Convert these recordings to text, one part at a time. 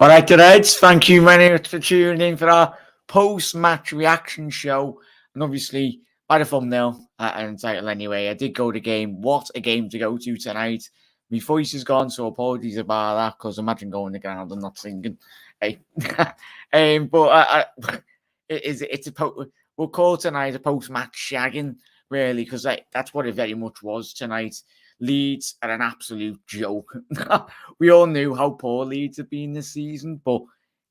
All right, the Reds, thank you very much for tuning in for our post-match reaction show. And obviously, by the thumbnail and title anyway, I did go to the game. What a game to go to tonight. My voice is gone, so apologies about that, because imagine going to the ground and not singing. Hey. We'll call tonight a post-match shagging, really, because that's what it very much was tonight. Leeds are an absolute joke. We all knew how poor Leeds have been this season, but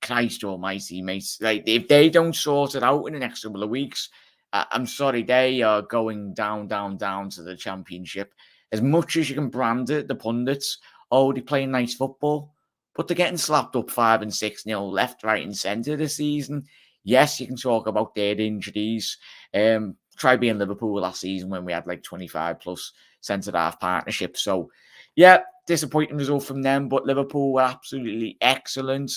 Christ almighty, mates. Like, if they don't sort it out in the next couple of weeks, I'm sorry, they are going down to the Championship. As much as you can brand it, the pundits, they're playing nice football, but they're getting slapped up 5 and 6-0 left, right, and centre this season. Yes, you can talk about their injuries. Try being Liverpool last season when we had like 25 plus centre-half partnership. So, yeah, disappointing result from them, but Liverpool were absolutely excellent.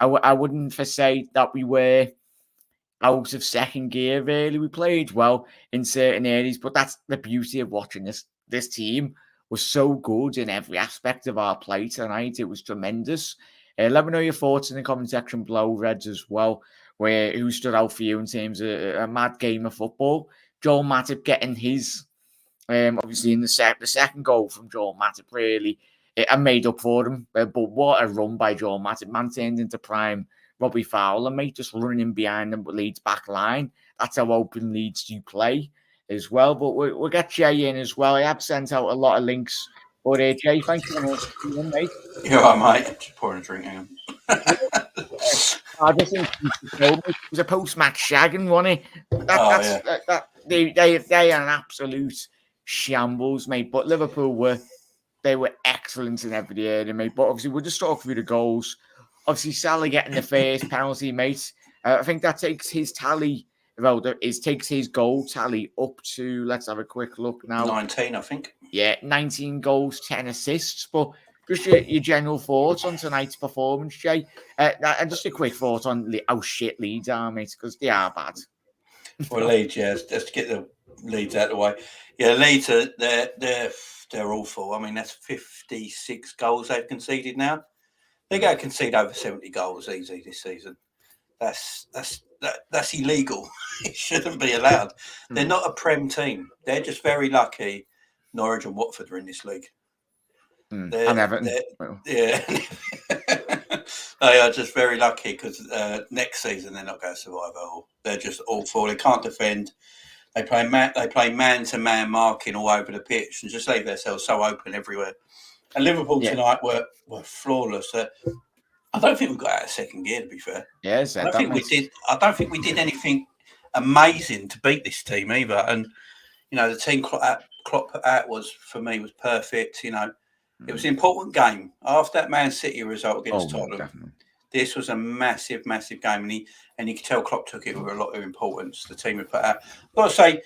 I wouldn't say that we were out of second gear, really. We played well in certain areas, but that's the beauty of watching this team. Was so good in every aspect of our play tonight. It was tremendous. Let me know your thoughts in the comment section below, Reds, as well, who stood out for you in terms of a mad game of football. Joel Matip getting his, obviously in the second goal from Joel Matip, really, I made up for him. But what a run by Joel Matip. Man turned into prime Robbie Fowler, mate, just running behind them with Leeds back line. That's how open Leeds do play as well. But we'll get Jay in as well. I have sent out a lot of links. But Jay, thank you very much for being in, mate. You're right, mate. Just pouring a drink, hang on. I just think it was a post-match shagging, wasn't it? They are an absolute shambles, mate. But Liverpool were excellent in every area, mate. But obviously, we'll just talk through the goals. Obviously, Salah getting the first penalty, mate. I think that takes his tally. Well, takes his goal tally up to. Let's have a quick look now. 19, I think. Yeah, 19 goals, 10 assists. But just your general thoughts on tonight's performance, Jay. And just a quick thought on how shit Leeds are, mate, because they are bad. Well, Leeds, yeah, just to get the Leeds out of the way. Yeah, Leeds, they're awful. I mean, that's 56 goals they've conceded now. They're going to concede over 70 goals easy this season. That's illegal. It shouldn't be allowed. They're not a Prem team. They're just very lucky Norwich and Watford are in this league. And Everton. Yeah. They are just very lucky because next season they're not going to survive at all. They're just awful. They can't defend. They play man-to-man marking all over the pitch and just leave themselves so open everywhere. And Liverpool tonight were flawless. I don't think we got out of second gear, to be fair. Yes, I don't think we did anything amazing to beat this team either. And you know, the team Klopp put out was perfect. You know, it was an important game after that Man City result against Tottenham. Definitely. This was a massive, massive game, and you could tell Klopp took it with a lot of importance. The team had put out. I've got to say,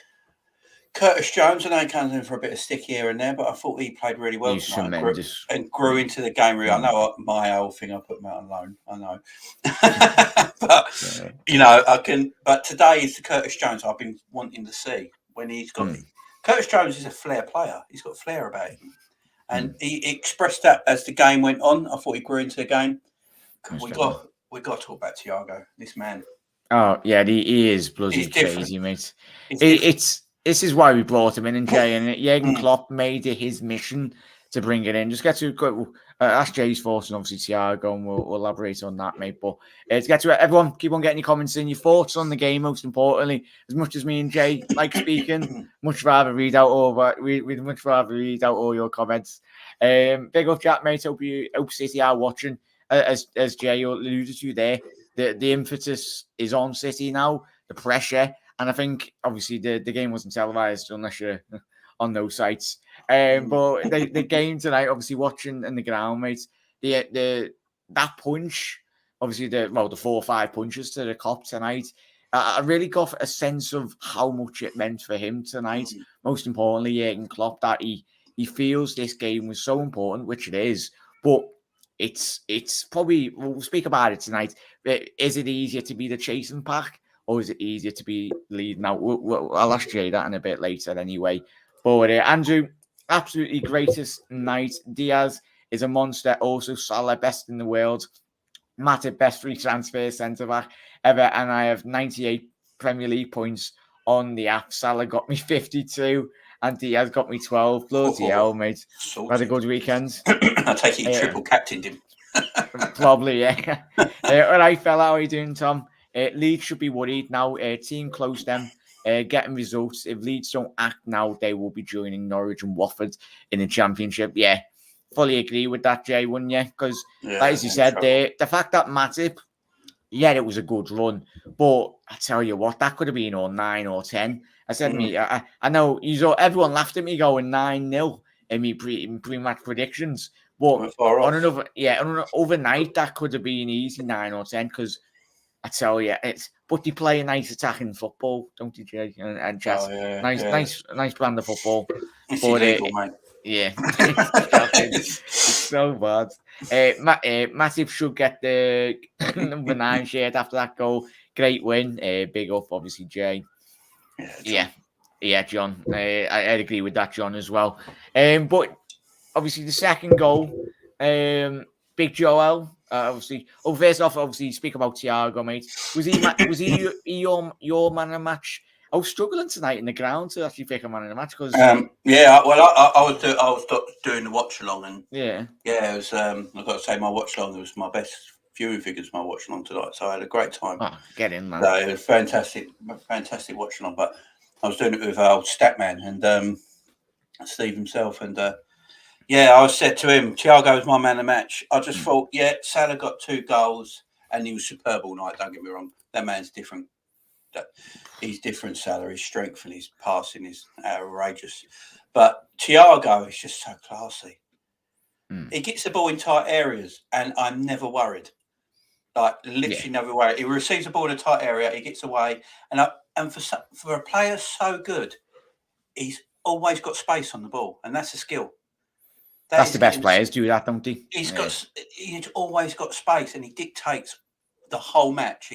Curtis Jones, I know he comes in for a bit of stick here and there, but I thought he played really well tonight and grew into the game. Really, I know my whole thing, I put him out on loan. I know, but you know, I can. But today is the Curtis Jones I've been wanting to see when he's got. Curtis Jones is a flair player. He's got flair about him, and he expressed that as the game went on. I thought he grew into the game. We got to talk about Thiago, this man. Oh yeah, he is bloody crazy, mate. This is why we brought him in, and Jay, and Jurgen Klopp made it his mission to bring it in. Just get to quick. Ask Jay's thoughts, and obviously Thiago, and we'll elaborate on that, mate. But to get to it, everyone, keep on getting your comments in, your thoughts on the game. Most importantly, as much as me and Jay like speaking, we'd rather read out all your comments. Big up, chat, mate. Hope City are watching. As Jay alluded to there, the emphasis is on City now. The pressure. And I think, obviously, the game wasn't televised unless you're on those sites. But the game tonight, obviously, watching in the ground, mate, that punch, obviously, the 4 or 5 punches to the Kop tonight, I really got a sense of how much it meant for him tonight. Most importantly, Jurgen Klopp, that he feels this game was so important, which it is. But it's probably, we'll speak about it tonight. Is it easier to be the chasing pack? Or is it easier to be leading out? I'll ask Jay that in a bit later anyway. But Andrew, absolutely greatest night. Diaz is a monster. Also, Salah, best in the world. Matip, best free transfer centre-back ever, and I have 98 Premier League points on the app. Salah got me 52, and Diaz got me 12. Bloody hell, mate. Had a good weekend. I take it you triple captained him. Probably, yeah. All right, fella, how are you doing, Tom? Leeds should be worried now. Team close them, getting results. If Leeds don't act now, they will be joining Norwich and Watford in the Championship. Yeah, fully agree with that, Jay, wouldn't you? Because, as you said, the fact that Matip, yeah, it was a good run, but I tell you what, that could have been all 9 or 10. I said, I know everyone laughed at me going 9-0 in me pre-match predictions, but on another night that could have been easy 9 or 10 because I tell you, but they play a nice attacking football, don't they, Jay? And Chas, nice brand of football. It's illegal, mate. Yeah, it's so bad. Matip should get the number 9 shirt after that goal. Great win. Big up, obviously, Jay. Yeah, John. I'd agree with that, John, as well. But obviously, the second goal, Big Joel. Obviously, first off, obviously, speak about Thiago, mate. Was he your man of the match? I was struggling tonight in the ground to actually pick a man in the match because I was doing the watch along and it was I've got to say my watch along was my best viewing figures. My watch along tonight, so I had a great time. Oh, get in, man! So it was fantastic watch along. But I was doing it with old Statman and Steve himself, and I said to him, Thiago was my man of the match. I just thought, Salah got 2 goals and he was superb all night. Don't get me wrong, that man's different. He's different, Salah. His strength and his passing is outrageous. But Thiago is just so classy. He gets the ball in tight areas, and I'm never worried. Like literally never worried. He receives the ball in a tight area, he gets away, and for a player so good, he's always got space on the ball, and that's a skill. That's the best players do that, don't they? He's always got space, and he dictates the whole match.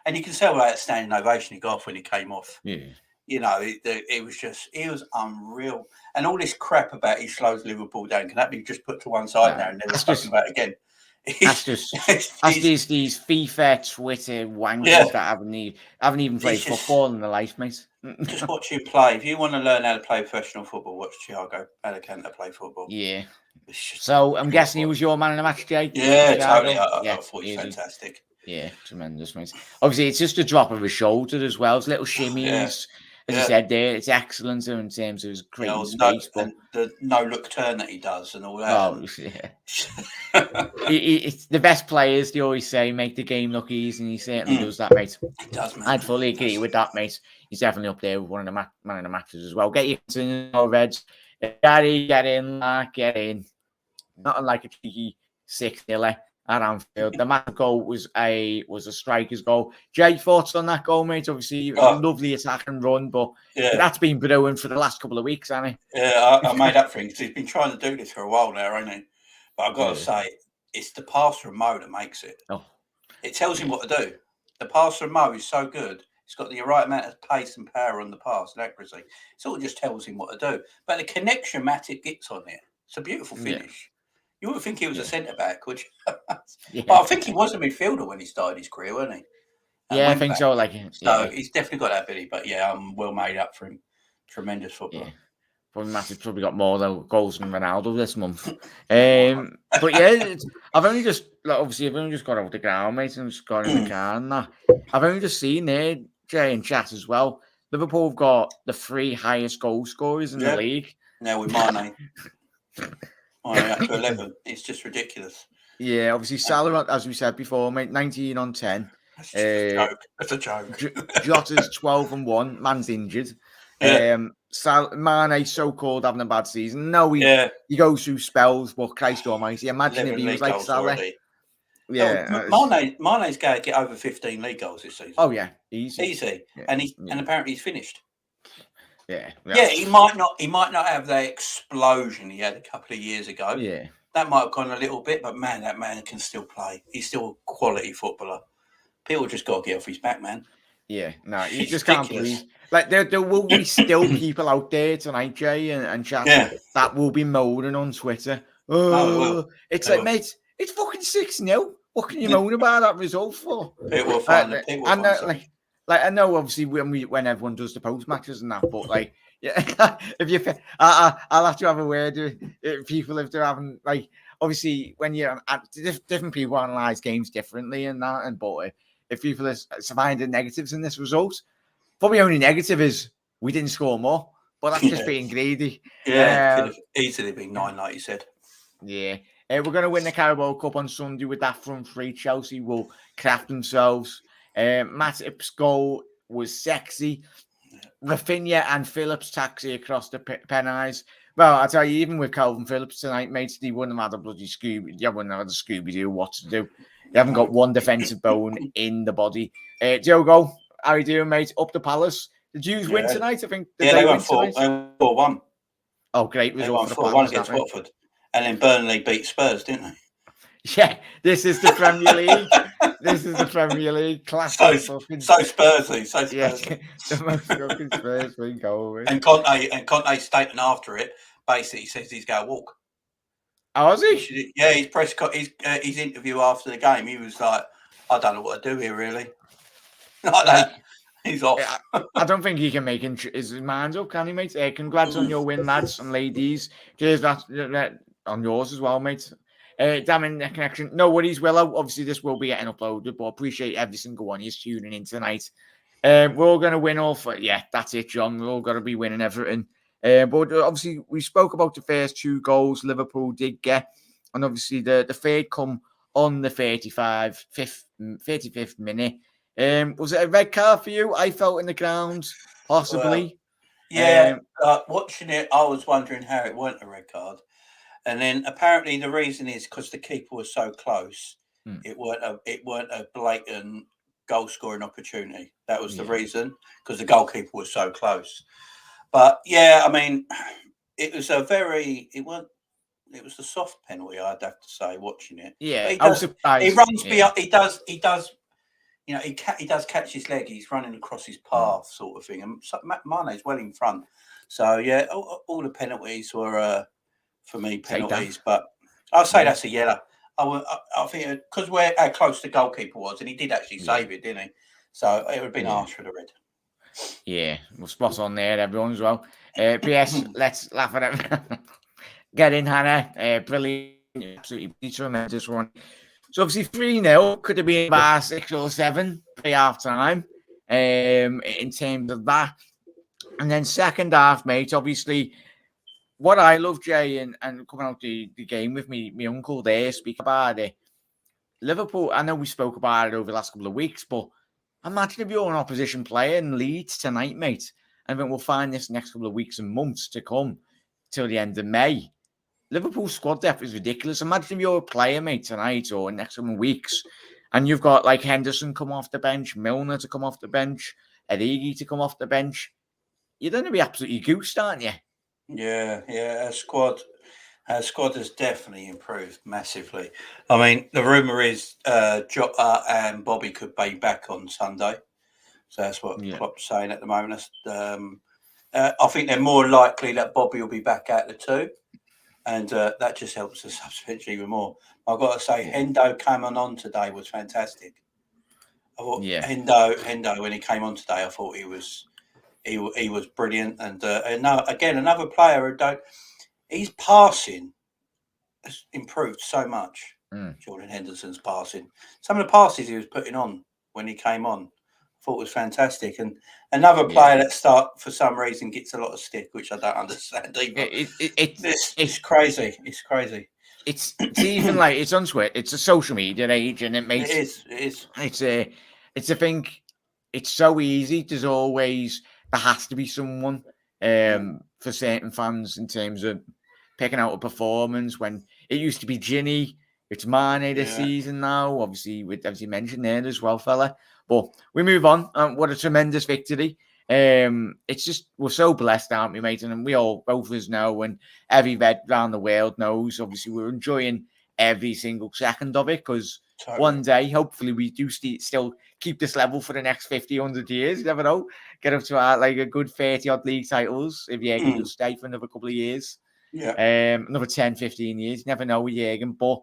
And you can tell that standing ovation he got off when he came off. Yeah, it was unreal. And all this crap about he slows Liverpool down, can that be just put to one side now and never spoken about again? That's these FIFA Twitter wankers that haven't even played football in their life, mate. Just watch him play. If you want to learn how to play professional football, watch Thiago Alicante play football. Yeah. So I'm guessing he was your man in the match, Jay? Yeah, totally. I thought he was fantastic. Yeah, tremendous, mate. Obviously, it's just a drop of his shoulder as well. It's little shimmies. As you said there, it's excellent in terms of his creating space. And the no-look turn that he does and all that. Oh, yeah. It's the best players, they always say, make the game look easy, and he certainly does that, mate. He does, man. I'd fully agree with that, mate. He's definitely up there with one of the man of the matches as well. Get you to Reds. Daddy, get in. Nothing like a cheeky 6-0 at Anfield. The match goal was a striker's goal. Jay, thoughts on that goal, mate? Obviously, lovely attack and run, but that's been brewing for the last couple of weeks, hasn't it? Yeah, I made up for him because he's been trying to do this for a while now, hasn't he? But I've got to say, it's the pass from Mo that makes it. Oh. It tells him what to do. The pass from Mo is so good. It's got the right amount of pace and power on the pass and accuracy. It sort of just tells him what to do. But the connection Matip gets on it, it's a beautiful finish. Yeah. You wouldn't think he was a centre-back, would you? But I think he was a midfielder when he started his career, wasn't he? And I think so. So he's definitely got that ability. But I'm well made up for him. Tremendous footballer. Yeah. Probably Matip's probably got more goals than Ronaldo this month. But yeah, I've only just got out the ground, mate, and just got in the car and that. I've only just seen there, Jay, in chat as well. Liverpool have got the 3 highest goal scorers in the league. Now with Mane. Up to 11. It's just ridiculous. Yeah, obviously Salah, as we said before, mate, 19 on 10. That's a joke. That's a joke. Jota's 12 and 1. Man's injured. Mane, so-called having a bad season. No, he goes through spells, but Christ almighty, imagine if he was like Salah. Already. Yeah, Mane's going to get over 15 league goals this season. Oh yeah, easy. Yeah. And apparently he's finished. Yeah, he might not have that explosion he had a couple of years ago. Yeah, that might have gone a little bit, but man, that man can still play. He's still a quality footballer. People just got to get off his back, man. Yeah, no, you just can't believe. Like there will be still people out there tonight, Jay, and chat that will be moaning on Twitter. It's like, mate, it's fucking 6-0. What can you moan about that result for? People will find it. People will And find something. like I know, obviously, when everyone does the post matches and that, but like, yeah, if you, I'll have to have a word with people if they're having like, obviously, when you're different people analyze games differently and that, and but if people are finding negatives in this result, probably only negative is we didn't score more, but that's just being greedy. Yeah, could have easily been 9, like you said. Yeah. We're going to win the Carabao Cup on Sunday with that front three. Chelsea will craft themselves. Matip's goal was sexy. Rafinha and Phillips taxi across the penalties. Well, I tell you, even with Calvin Phillips tonight, mates, he wouldn't have had a bloody Scooby. You wouldn't have had a Scooby-Doo what to do. You haven't got one defensive bone in the body. Diogo, how are you doing, mate? Up the Palace. Did you win tonight? I think. They won 4-1. Oh, great result for the Palace. 4-1 against Watford. And then Burnley beat Spurs, didn't they? Yeah, this is the Premier League. This is the Premier League. Classic. So Spursy. So Spursy. Yeah, the most fucking Spurs thing going. And Conte's statement after it basically says he's going to walk. Oh, is he? Yeah, his interview after the game, he was like, I don't know what to do here, really. Like that. He's off. I don't think he can make his mind up, can he, mate? Congrats on your win, lads and ladies. Cheers that on yours as well, mate. Damn in the connection. No worries, Willow. Obviously, this will be getting uploaded, but appreciate every single one who's tuning in tonight. We're all going to win all for... Yeah, that's it, John. We're all going to be winning everything. But obviously, we spoke about the first 2 goals Liverpool did get. And obviously, the third come on the 35th minute. Was it a red card for you? I felt in the ground, possibly. Watching it, I was wondering how it weren't a red card. And then apparently the reason is because the keeper was so close. It weren't a blatant goal scoring opportunity. That was the reason, because the goalkeeper was so close. But yeah, I mean, it was a soft penalty, I'd have to say, watching it. Yeah, I was surprised. He runs beyond. He does. You know, he does catch his leg. He's running across his path, sort of thing. And Mane's well in front. So yeah, all the penalties were. For me, penalties, but I'll say that's a yellow. I think because how close the goalkeeper was, and he did actually save it, didn't he? So it would have been harsh for the red. Yeah, we're spot on there, everyone as well. PS, let's laugh at it. Get in, Hannah. Brilliant, absolutely tremendous one. So obviously 3-0 could have been about 6 or 7 pre-half time. In terms of that, and then second half, mate. Obviously. What I love, Jay, and coming out the game with me, my uncle there, speak about it. Liverpool, I know we spoke about it over the last couple of weeks, but imagine if you're an opposition player in Leeds tonight, mate. I think we'll find this next couple of weeks and months to come till the end of May. Liverpool's squad depth is ridiculous. Imagine if you're a player, mate, tonight or next couple of weeks, and you've got like Henderson come off the bench, Milner to come off the bench, Origi to come off the bench. You're going to be absolutely goosed, aren't you? Yeah. Our squad has definitely improved massively. I mean, the rumour is Jota and Bobby could be back on Sunday. So that's what Klopp's saying at the moment. I think they're more likely that Bobby will be back out the 2. And that just helps us suspension even more. I've got to say, Hendo coming on today was fantastic. I thought Hendo, when he came on today, I thought he was brilliant, and again another player his passing has improved so much. Jordan Henderson's passing, some of the passes he was putting on when he came on, I thought was fantastic. And another player that for some reason gets a lot of stick, which I don't understand either. It's crazy. It's crazy. It's even like it's on Twitter. It's a social media age, and it makes It's a thing. It's so easy. There has to be someone for certain fans in terms of picking out a performance. When it used to be Ginny, it's Mane this season now. Obviously, as you mentioned there as well, fella. But we move on. What a tremendous victory! It's just we're so blessed, aren't we, mate? And both of us know, and every vet around the world knows. Obviously, we're enjoying every single second of it because one day, hopefully, we do still keep this level for the next 50, 100 years. You never know. Get up to like a good 30-odd league titles if Jürgen does stay for another couple of years. Yeah. Another 10, 15 years. You never know with Jürgen. But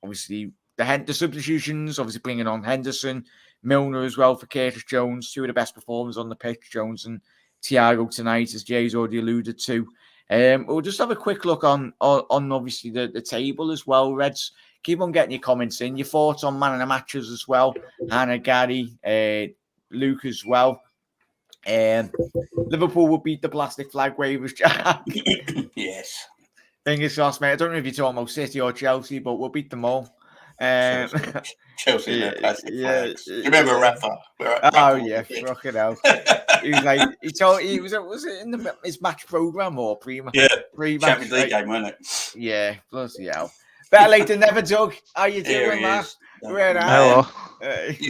obviously, the substitutions, obviously bringing on Henderson, Milner as well for Curtis Jones, two of the best performers on the pitch, Jones and Thiago tonight, as Jay's already alluded to. We'll just have a quick look on obviously the table as well, Reds. Keep on getting your comments in, your thoughts on man of the matches as well. Hannah, Gary, Luke as well. Liverpool will beat the plastic flag wavers, Jack. Yes. Fingers crossed, mate. I don't know if you're talking about City or Chelsea, but we'll beat them all. Chelsea and their plastic flags. Do you remember Rafa? Oh yeah, fucking hell. He was like, he was it in his match program or pre-match? Yeah, pre-match, Champions League game, wasn't it? Yeah, bloody hell. Better late than never, Doug. How you doing, man? Hello.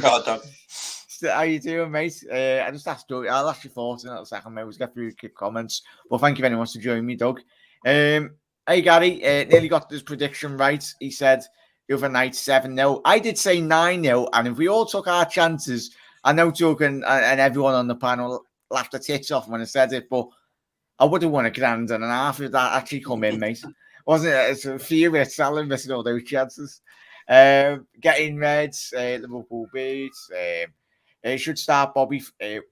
Doug. How you doing, mate? I just asked Doug. I'll ask your thoughts in a second, mate. We'll get through quick comments. Well, thank you very much for joining me, Doug. Hey, Gary, nearly got this prediction right. He said the other night 7-0. I did say 9-0, and if we all took our chances, I know Doug and everyone on the panel laughed their tits off when I said it, but I would have won $1.5 if that actually come in, mate. Wasn't it? It's a furious Salah missing all those chances. Getting Reds, Liverpool beats. Should start Bobby.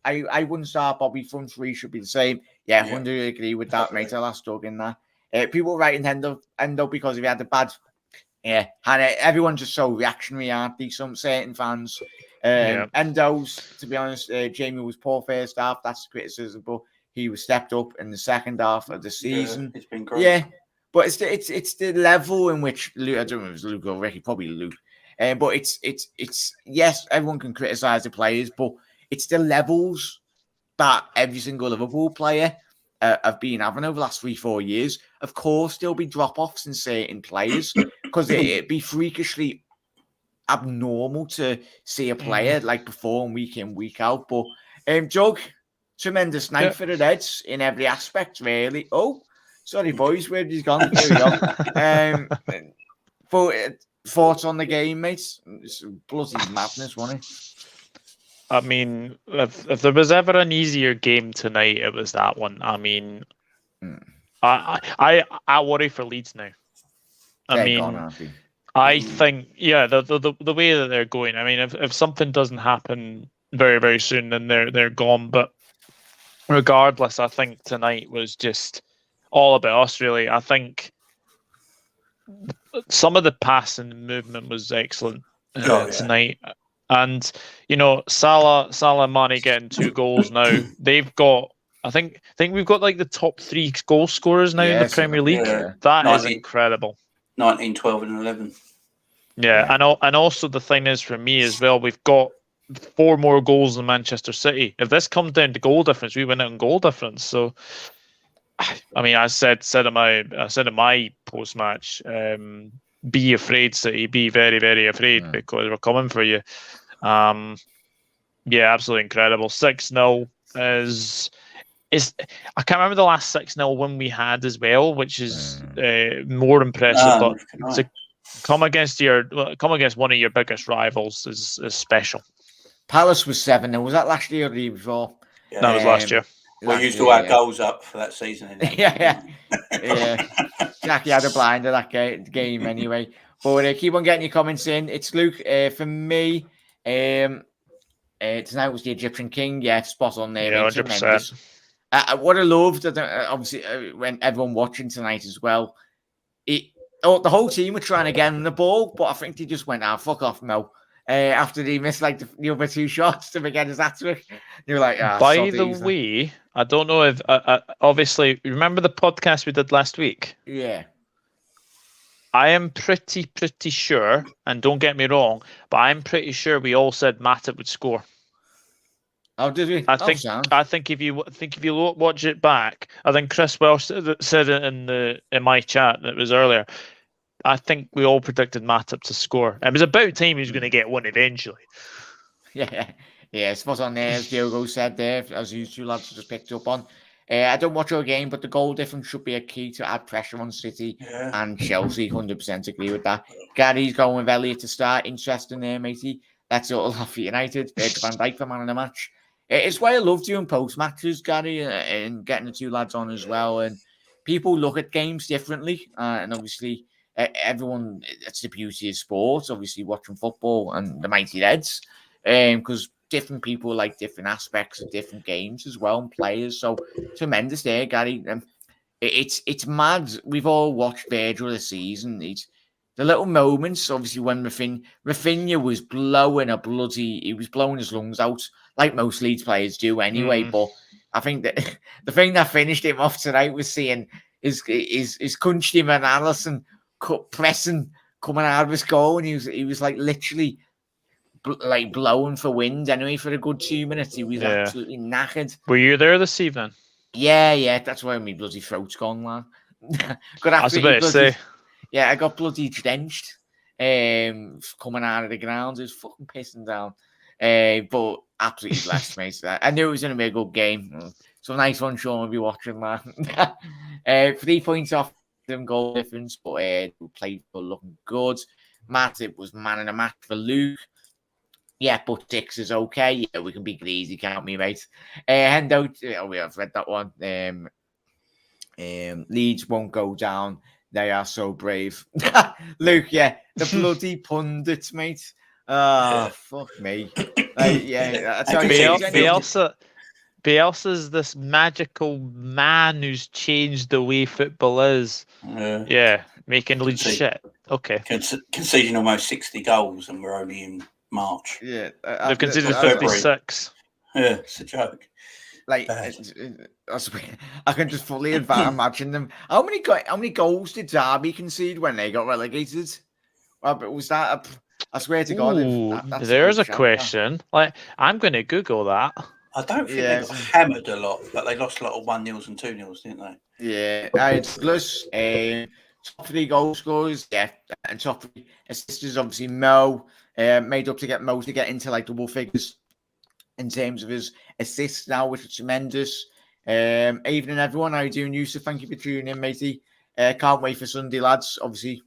I wouldn't start Bobby. Front three should be the same. Yeah, 100% agree with that, mate. I'll ask Doug in that. People writing Hendo because if he had a bad, and everyone's just so reactionary, aren't they? Some certain fans. Endo's, to be honest, Jamie was poor first half. That's criticism, but he was stepped up in the second half of the season. It's been great. Yeah, but it's the level in which Luke, I don't know if it was Luke or Ricky, probably Luke. But it's yes, everyone can criticize the players, but it's the levels that every single Liverpool player have been having over the last 3-4 years. Of course, there'll be drop-offs in certain players because it'd be freakishly abnormal to see a player like perform week in, week out. But Doug, tremendous night for the Reds in every aspect, really. Oh, sorry, boys, where have you gone? There we go. But thoughts on the game, mate? It's bloody madness, wasn't it? I mean, if there was ever an easier game tonight, it was that one. I mean, I worry for Leeds now. I think, the way that they're going. I mean, if something doesn't happen very, very soon, then they're gone. But regardless, I think tonight was just all about us, really. I think some of the passing and movement was excellent tonight. And, Salah and Mane getting 2 goals now. They've got, I think we've got like the top 3 goal scorers now in the Premier League. Yeah. That is incredible. 19, 12 and 11. Yeah. And also the thing is for me as well, we've got 4 more goals than Manchester City. If this comes down to goal difference, we win out in goal difference. So, I mean, I said in my post-match, be afraid, City. Be very, very afraid because we're coming for you. Absolutely incredible. 6-0 is I can't remember the last 6-0 win we had as well, which is more impressive. But to come against one of your biggest rivals is special. Palace was 7-0. Was that last year or the year before? Yeah, that was last year. We used to add goals up for that season. Yeah. Jackie had a blind of that game anyway. But keep on getting your comments in. It's Luke. For me, tonight was the Egyptian King. Yeah, spot on there. Yeah, 100%. What I loved, obviously, when everyone watching tonight as well, the whole team were trying to get him the ball, but I think they just went, fuck off, Mo. After they missed like the other 2 shots to begin his hat-trick. They were like, by the way, I don't know if obviously remember the podcast we did last week? Yeah. I am pretty sure, and don't get me wrong, but I'm pretty sure we all said Matip would score. Oh, did we? I think if you watch it back, I think Chris Welsh said it in my chat that was earlier. I think we all predicted Matip to score. It was about time he was going to get one eventually. Yeah, spot on there, as Diogo said there, as you 2 lads just picked up on. I don't watch your game, but the goal difference should be a key to add pressure on City and Chelsea. 100% agree with that. Gary's going with Elliott to start. Interesting there, matey. That's all off for United. Van Dijk for man of the match. It's why I love doing post matches, Gary, and getting the 2 lads on as well. And people look at games differently, and obviously everyone, it's the beauty of sports, obviously watching football and the Mighty Reds, because different people like different aspects of different games as well and players. So tremendous there, Gary. It's mad. We've all watched Virgil this season. It's the little moments, obviously, when Rafinha was he was blowing his lungs out, like most Leeds players do anyway. But I think that the thing that finished him off tonight was seeing his countryman Allison pressing coming out of his goal, and he was like literally like blowing for wind anyway for a good 2 minutes. He was absolutely knackered. Were you there this evening? Yeah, that's why my bloody throat's gone, man. I was about to say. Yeah, I got bloody drenched coming out of the ground. It was fucking pissing down. But absolutely blessed, mate. I knew it was going to be a good game. So nice one, Sean, will be watching, man. 3 points off them goal difference, but we played for looking good. Matt, it was man in a match for Luke. Yeah, but 6 is okay. Yeah, we can be greasy, can't we, mate? Hand out. We have read that one. Leeds won't go down. They are so brave. Luke, yeah, the bloody pundits, mate. Fuck me. Bielsa's this magical man who's changed the way football is. Yeah, making Leeds shit. Okay. Conceding almost 60 goals and we're only in March. Yeah. They've conceded 56. Yeah, it's a joke. Like, I can just fully imagine them. How many goals did Derby concede when they got relegated? Well, but was that I swear to God. There's a question. Like, I'm going to Google that. I don't think they got hammered a lot, but they lost a lot of 1-0s and 2-0s, didn't they? Yeah. It's plus top 3 goal scorers, and top 3 assisters, obviously Mo made up to get Mo to get into like double figures in terms of his assists now, which is tremendous. Evening, everyone. How you doing, Yusuf? Thank you for tuning in, matey. Can't wait for Sunday, lads. Obviously,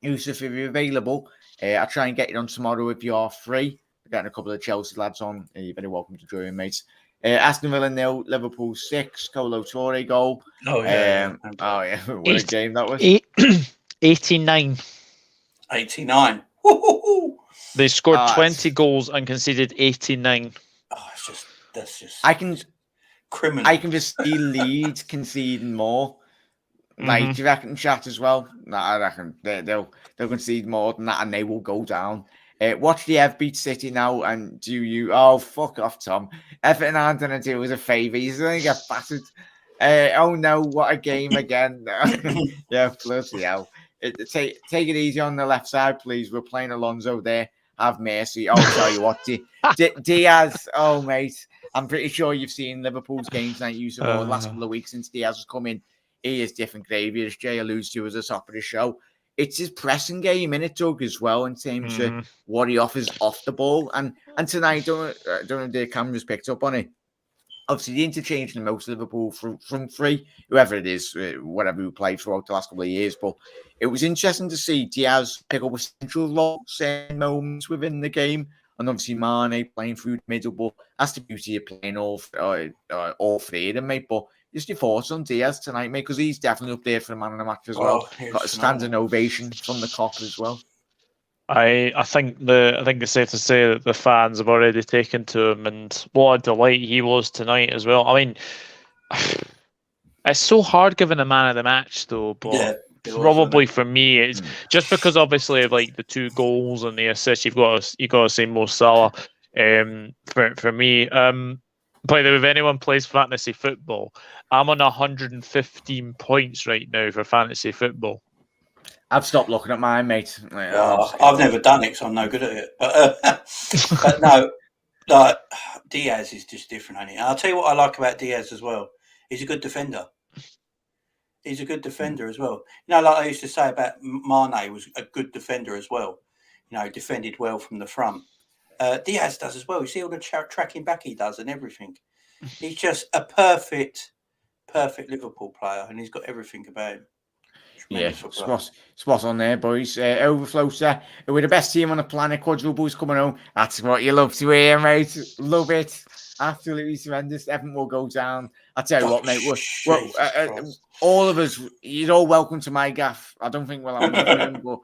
Yusuf, if you're available, I'll try and get you on tomorrow if you are free. We're getting a couple of Chelsea lads on. You're very welcome to join, mates. Aston Villa 0, Liverpool 6, Colo Torre goal. Oh, yeah. What a game that was. 89. 89. They scored 20 goals and conceded 89. Oh, that's just criminal. I can just see Leeds conceding more. Like, do you reckon, chat as well? No, I reckon they'll concede more than that, and they will go down. Watch the Ev beat City now, and do you? Oh, fuck off, Tom. Everton aren't going to do us a favour. He's going to get battered. Oh no, what a game again! Yeah, bloody hell. Take it easy on the left side, please. We're playing Alonso there. Have mercy. Oh, tell you what, Diaz. Oh, mate, I'm pretty sure you've seen Liverpool's games tonight. The last couple of weeks since Diaz has come in. He is different gravy, as Jay alludes to as the top of the show. It's his pressing game in it, Doug, as well, in terms of what he offers off the ball. And tonight, don't know if the cameras picked up on it. Obviously, the interchange in most Liverpool from three, whoever it is, whatever who played throughout the last couple of years. But it was interesting to see Diaz pick up a central role, certain moments within the game. And obviously, Mane playing through the middle. But that's the beauty of playing all three of them, mate. But just your thoughts on Diaz tonight, mate, because he's definitely up there for the man of the match as well. Got a standing ovation from the cop as well. I think it's safe to say that the fans have already taken to him, and what a delight he was tonight as well. I mean, it's so hard giving a man of the match though, but probably for me it's just because obviously of like the 2 goals and the assist. You got to say Mo Salah. For me, by the way, if anyone plays fantasy football, I'm on 115 points right now for fantasy football. I've stopped looking at mine, mate. I've never done it, so I'm no good at it. But no, Diaz is just different, ain't he? And I'll tell you what I like about Diaz as well. He's a good defender. He's a good defender as well. You know, like I used to say about Mane was a good defender as well. You know, defended well from the front. Diaz does as well. You see all the tracking back he does and everything. He's just a perfect Liverpool player, and he's got everything about him. Tremendous footballer. spot on there, boys. Overflow, sir. We're the best team on the planet. Quadruples coming home. That's what you love to hear, mate. Love it. Absolutely tremendous. Everything will go down. I tell you what, mate. All of us, you're all welcome to my gaff. I don't think we'll have enough room, but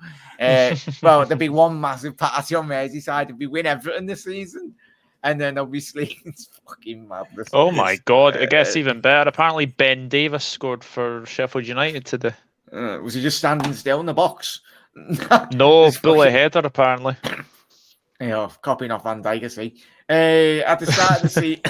well, there'll be one massive party on Merseyside if we win Everton this season. And then obviously it's fucking madness. Oh my God, it gets even better. Apparently Ben Davis scored for Sheffield United today. Was he just standing still in the box? No, bullet header apparently. Yeah, copying off Van Dijk, I see. At the start of the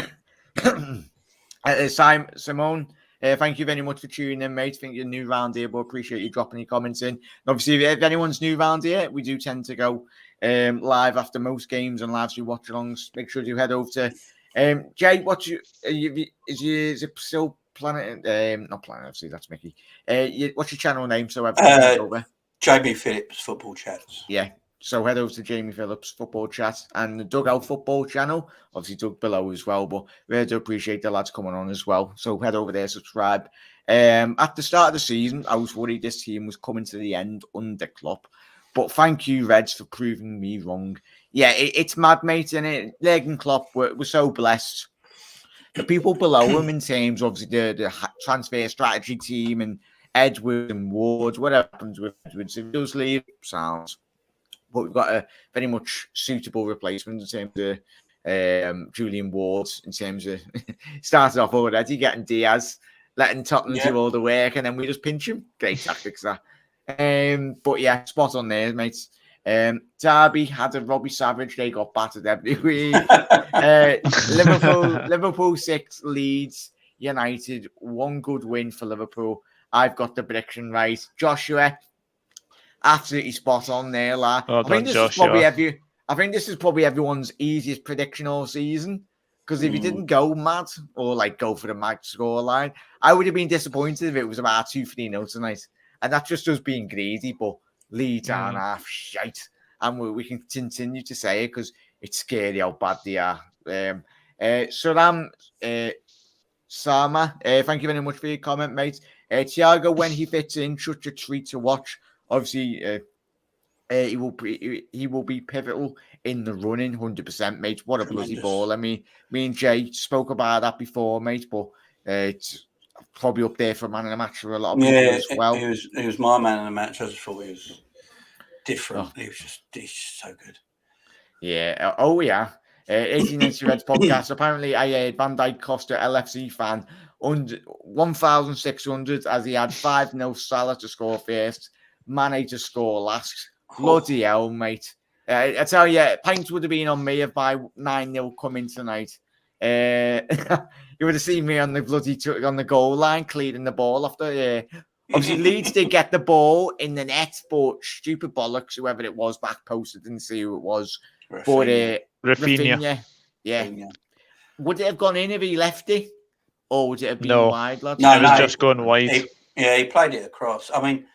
season, Simone, thank you very much for tuning in, mate. I think you're new round here, but appreciate you dropping your comments in. And obviously, if anyone's new round here, we do tend to go live after most games and live through watch-alongs. Make sure you head over to Jay. Is it still Planet? Not Planet, obviously. That's Mickey. What's your channel name? So everything's over. Jamie Phillips Football Chats. Yeah. So head over to Jamie Phillips Football Chat and the Dugout Football channel. Obviously, Doug below as well, but really do appreciate the lads coming on as well. So head over there, subscribe. At the start of the season, I was worried this team was coming to the end under Klopp. But thank you, Reds, for proving me wrong. Yeah, it's mad, mate, and Jurgen Klopp, we're so blessed. The people below him in terms, obviously, the transfer strategy team and Edwards and Ward, whatever happens with Edwards, if he does leave, sounds. But we've got a very much suitable replacement in terms of Julian Ward, in terms of started off already getting Diaz, letting Tottenham do all the work, and then we just pinch him. Great tactics, that. But yeah, spot on there, mates. Derby had a Robbie Savage, they got battered every week. Liverpool 6, Leeds United, 1 good win for Liverpool. I've got the prediction right. Joshua, absolutely spot on there, lad. I think this is probably everyone's easiest prediction all season. Because if you didn't go mad or like go for the max score line, I would have been disappointed if it was about 2-3-0 tonight. And that's just us being greedy, but Leeds aren't half shite. And we can continue to say it because it's scary how bad they are. Sama, thank you very much for your comment, mate. Thiago, when he fits in, such a treat to watch. Obviously, he will be pivotal in the running, 100%, mate. What a bloody ball! I mean, me and Jay spoke about that before, mate. But it's probably up there for man of the match for a lot of people as well. He was my man of the match. I just thought he was different. He's so good. Yeah. Oh yeah. 18 Reds podcast. Apparently, I heard Van Dijk cost a LFC fan 1,600 as he had 5-0 Salah to score first, Mane to score last. Bloody hell, mate. I tell you, pints would have been on me if by 9-0 coming tonight. You would have seen me on the goal line clearing the ball after. Obviously, Leeds did get the ball in the net, but stupid bollocks, whoever it was, back posted, didn't see who it was. Rafinha. Yeah. Would it have gone in if he left it? Or would it have been wide, lads? No, it was just going wide. He played it across. I mean,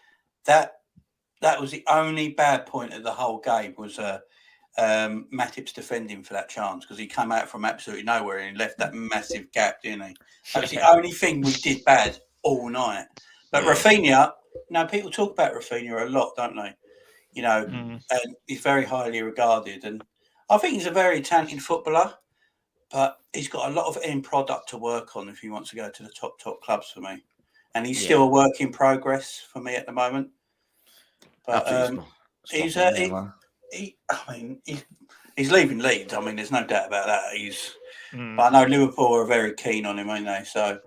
that was the only bad point of the whole game was Matip's defending for that chance because he came out from absolutely nowhere and he left that massive gap, didn't he? That was the only thing we did bad all night. But Rafinha, people talk about Rafinha a lot, don't they? And he's very highly regarded. And I think he's a very talented footballer, but he's got a lot of end product to work on if he wants to go to the top clubs for me. And he's still a work in progress for me at the moment. But he's leaving Leeds. I mean, there's no doubt about that. But I know Liverpool are very keen on him, aren't they? So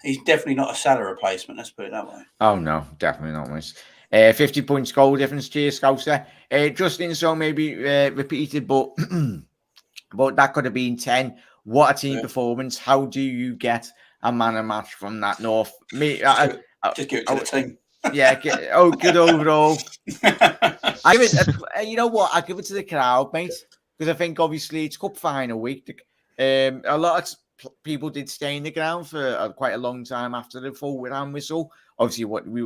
he's definitely not a Salah replacement. Let's put it that way. Oh no, definitely not, mate. 50 points goal difference. Cheers, Scouser. Justin, so maybe repeated, but that could have been 10. What a team performance! How do you get a man of match from that North? Just give it to the team. Yeah. Good overall. I give it. You know what? I give it to the crowd, mate, because I think obviously it's cup final week. A lot of people did stay in the ground for quite a long time after the full round whistle. Obviously,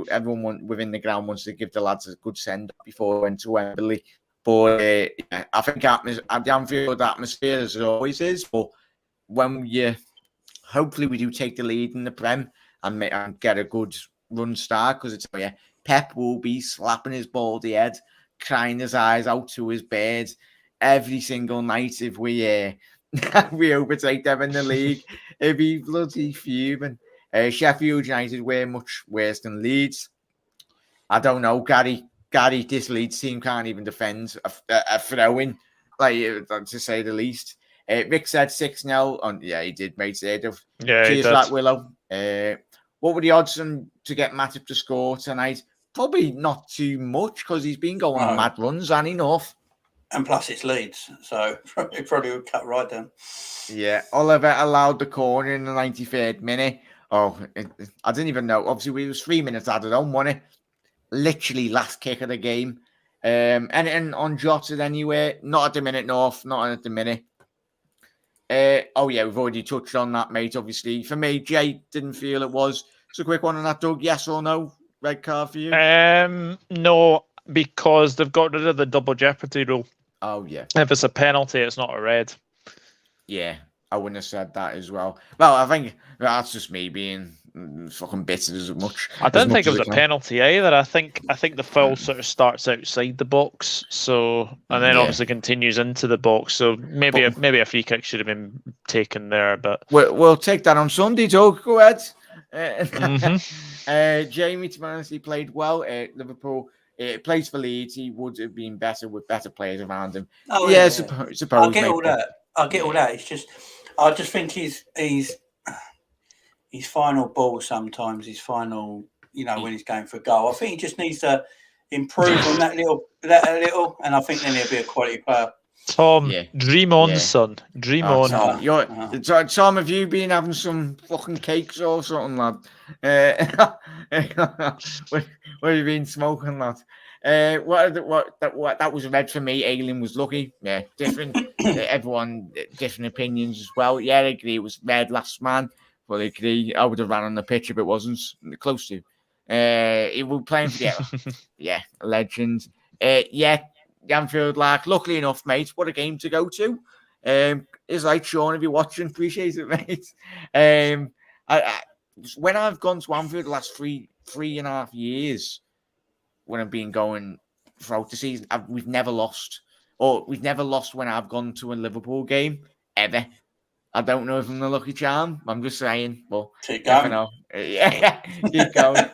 everyone within the ground wants to give the lads a good send before we went to Wembley. But I think the Anfield atmosphere, as it always is. But when hopefully we do take the lead in the Prem and get a good run start, because it's Pep will be slapping his baldy head, crying his eyes out to his bed every single night if we we overtake them in the league. It'd be bloody fuming. Sheffield United were much worse than Leeds. I don't know, Gary, this Leeds team can't even defend a throw-in, to say the least. Rick said 6-0. Yeah, he did, mate. Yeah, cheers for that, Willow. What were the odds to get Matip to score tonight? Probably not too much, because he's been going on mad runs, and enough. And plus it's Leeds, so it probably would cut right down. Yeah, Oliver allowed the corner in the 93rd minute. I didn't even know. Obviously, we was 3 minutes added on, wasn't it? Literally last kick of the game. Anything on Jotted anywhere? Not at the minute, North. Not at the minute. We've already touched on that, mate. Obviously, for me, Jay didn't feel it was. It's a quick one on that, Doug. Yes or no? Red card for you? No, because they've got rid of the double jeopardy rule. Oh yeah. If it's a penalty, it's not a red. Yeah, I wouldn't have said that as well. Well, I think that's just me being fucking bitter as much. I don't think it was a penalty either. I think the foul sort of starts outside the box, and then obviously continues into the box. So maybe a free kick should have been taken there. But we'll take that on Sunday, Doug. Go ahead. Jamie Timanesi played well at Liverpool. Plays for Leeds. He would have been better with better players around him. Suppose. I get all that. It's just, I just think his final ball sometimes, his final, when he's going for a goal, I think he just needs to improve on that a little, and I think then he'll be a quality player. Tom, dream on, son. Dream on. Tom, have you been having some fucking cakes or something, lad? What have you been smoking, lad? That was red for me. Ailing was lucky. Yeah, different. Everyone different opinions as well. Yeah, I agree. It was red last man. Well, I agree. I would have ran on the pitch if it wasn't close to. It was playing for the legend. Anfield, luckily enough, mate. What a game to go to. It's like Sean, if you're watching, appreciate it, mate. When I've gone to Anfield the last three and a half years, when I've been going throughout the season, we've never lost. Or we've never lost when I've gone to a Liverpool game, ever. I don't know if I'm the lucky charm. I'm just saying. But keep going. Keep going.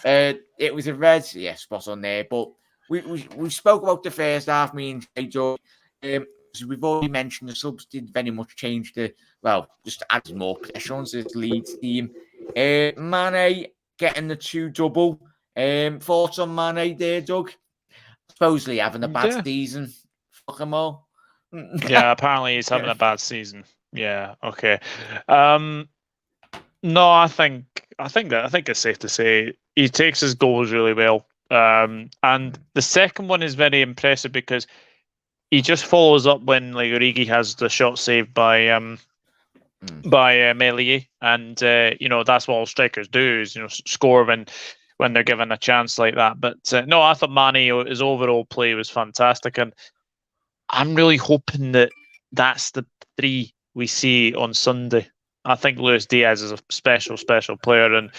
It was a red, spot on there. But we spoke about the first half, me and Jay Joe. So we've already mentioned the subs did very much change just added more pressure on this Leeds team. Mane getting the 2-double. Thoughts on Mane there, Doug? Supposedly having a bad season. Fuck them all. Yeah, apparently he's having a bad season. Yeah, okay. No, I think it's safe to say he takes his goals really well. And the second one is very impressive because he just follows up when Origi has the shot saved by Meslier, and that's what all strikers do is score when they're given a chance like that. But no, I thought Mane, his overall play was fantastic, and I'm really hoping that's the 3 we see on Sunday. I think Luis Diaz is a special player, and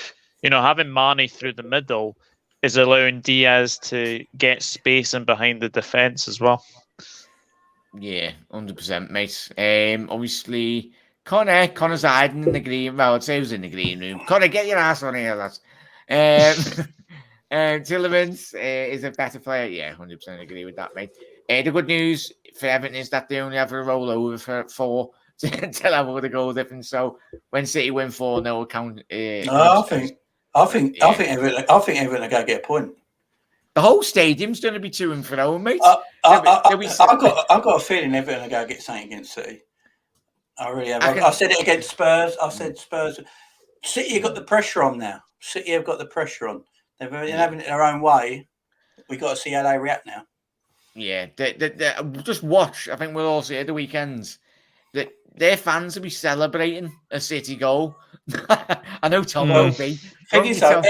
having Mane through the middle is allowing Diaz to get space in behind the defence as well. Yeah, 100%, mate. Obviously, Connor's hiding in the green. Well, I'd say he was in the green room. Connor, get your ass on here, lads. Tillemans is a better player. Yeah, 100% agree with that, mate. The good news for Everton is that they only have a rollover for 4 to level the goal difference. So when City win 4-0, count. I think Everton are going to get a point. The whole stadium's going to be to and fro, mate. I've got a feeling Everton are going to get something against City. I really have. I said it against Spurs. I said Spurs. City have got the pressure on now. City have got the pressure on. They're having it their own way. We've got to see how they react now. Yeah, just watch. I think we'll all see at the weekends that their fans will be celebrating a City goal. I know Tom will be. Thing is, though,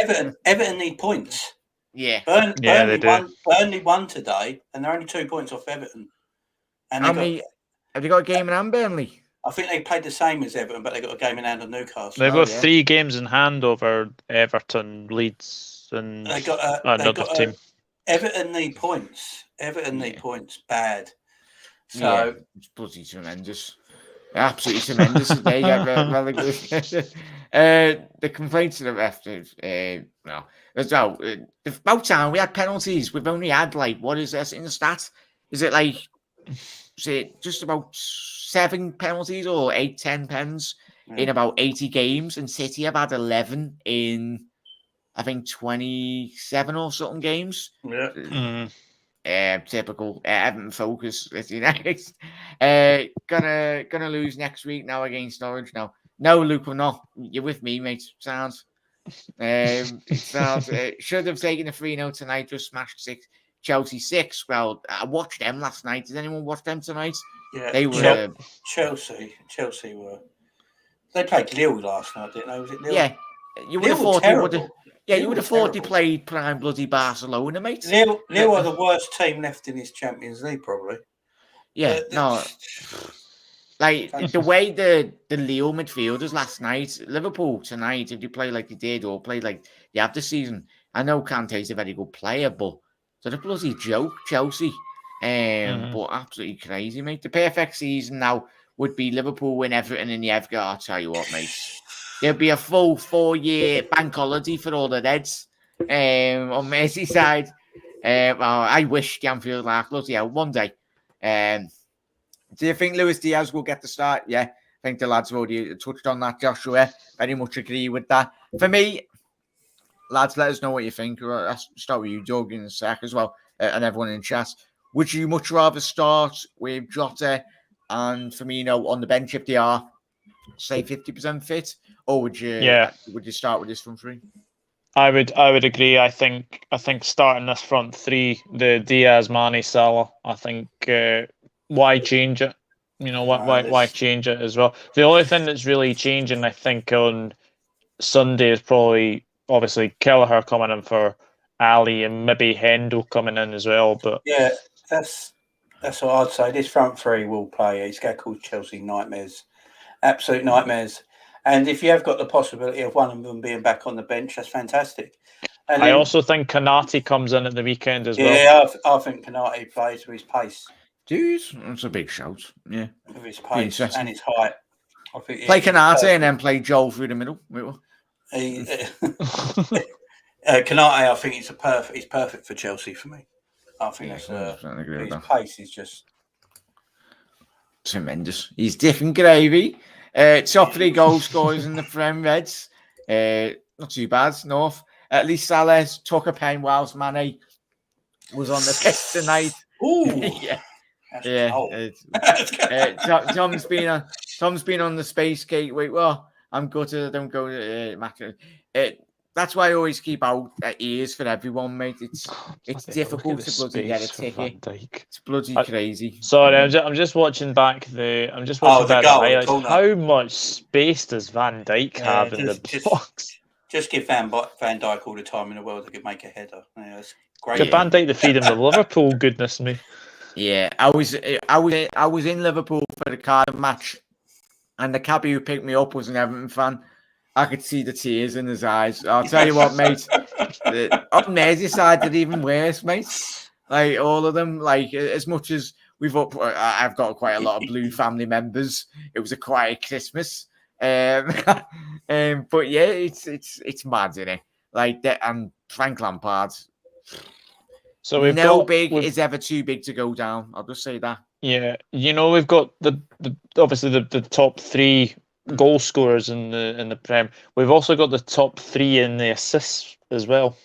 Everton need points. Yeah, Burnley won today, and they're only 2 points off Everton. And have you got a game in hand, Burnley? I think they played the same as Everton, but they got a game in hand on Newcastle. They've got 3 games in hand over Everton, Leeds, and They got another team. Everton need points. Everton need points bad. So yeah, it's bloody tremendous. Absolutely tremendous. They get relegated. The complaints of the ref is no. As well, about time we had penalties. We've only had like, what is this in the stats? Is it like, is it just about 7 penalties or 8-10 pens in about 80 games? And City have had 11 in, I think, 27 or something games. Yeah. Typical Everton focus. United. Gonna lose next week now against Norwich. No, Luke, I'm not. You're with me, mate. Sounds. Should have taken a 3-0 tonight. Just smashed Chelsea 6. Well, I watched them last night. Did anyone watch them tonight? Yeah, they were. Chelsea were. They played Lille last night, didn't they? Was it Lille? Yeah, you would have thought they would have. Yeah, you would have thought they played prime bloody Barcelona, mate. Lille are the worst team left in this Champions League, probably. Yeah, no. Like the way the Lille midfielders last night, Liverpool tonight, if they play like they did or play like they have this season, I know Kante's a very good player, but they're a bloody joke, Chelsea. But absolutely crazy, mate. The perfect season now would be Liverpool win Everton in the Evgar. I'll tell you what, mate. There'll be a full 4-year bank holiday for all the Reds on Merseyside. Well, I wish Anfield like bloody hell one day. Do you think Luis Diaz will get the start? Yeah, I think the lads have already touched on that, Joshua. Very much agree with that. For me, lads, let us know what you think. I'll start with you, Doug, in a sec as well, and everyone in chat. Would you much rather start with Jota and Firmino on the bench if they are, say, 50% fit, or would you start with this front three? I would agree. I think starting this front three, the Diaz, Mane, Salah. I think why change it? You know why change it as well? The only thing that's really changing, I think, on Sunday is probably obviously Kelleher coming in for Ali and maybe Hendo coming in as well. But yeah, that's what I'd say. This front three will play. It's going to cause Chelsea nightmares, absolute nightmares. And if you have got the possibility of one of them being back on the bench, that's fantastic. And I also think Konate comes in at the weekend as well. Yeah, I think Konate plays with his pace. Dude, that's a big shout. Yeah, with his pace and his height. I think play Konate and then play Joel through the middle. Konate, I think he's perfect for Chelsea for me. I think his pace is just tremendous. He's different gravy. Top 3 goal scorers in the Prem Reds. Not too bad, North. At least Salah took a pen whilst Mane was on the pitch tonight. Ooh, Tom's been on the space cake. Wait, well, I'm gutted. I don't go to Mac. That's why I always keep out ears for everyone, mate. It's difficult to bloody get a ticket. It's bloody crazy. Sorry, I'm just watching back the. I'm just watching back the highlights. How much space does Van Dijk have in the box? Just give Van Dijk all the time in the world to make a header. Yeah, that's great. Could Van Dijk defeat him with Liverpool? Goodness me. Yeah, I was in Liverpool for the Cardiff match, and the cabbie who picked me up was an Everton fan. I could see the tears in his eyes. I'll tell you what, mate. On Merseyside, they're even worse, mate. Like all of them. Like as much as I've got quite a lot of Blue family members. It was a quiet Christmas. But yeah, it's mad, isn't it? Like that, and Frank Lampard. So is ever too big to go down. I'll just say that. Yeah, we've got the obviously the top 3 goal scorers in the Prem. We've also got the top 3 in the assists as well.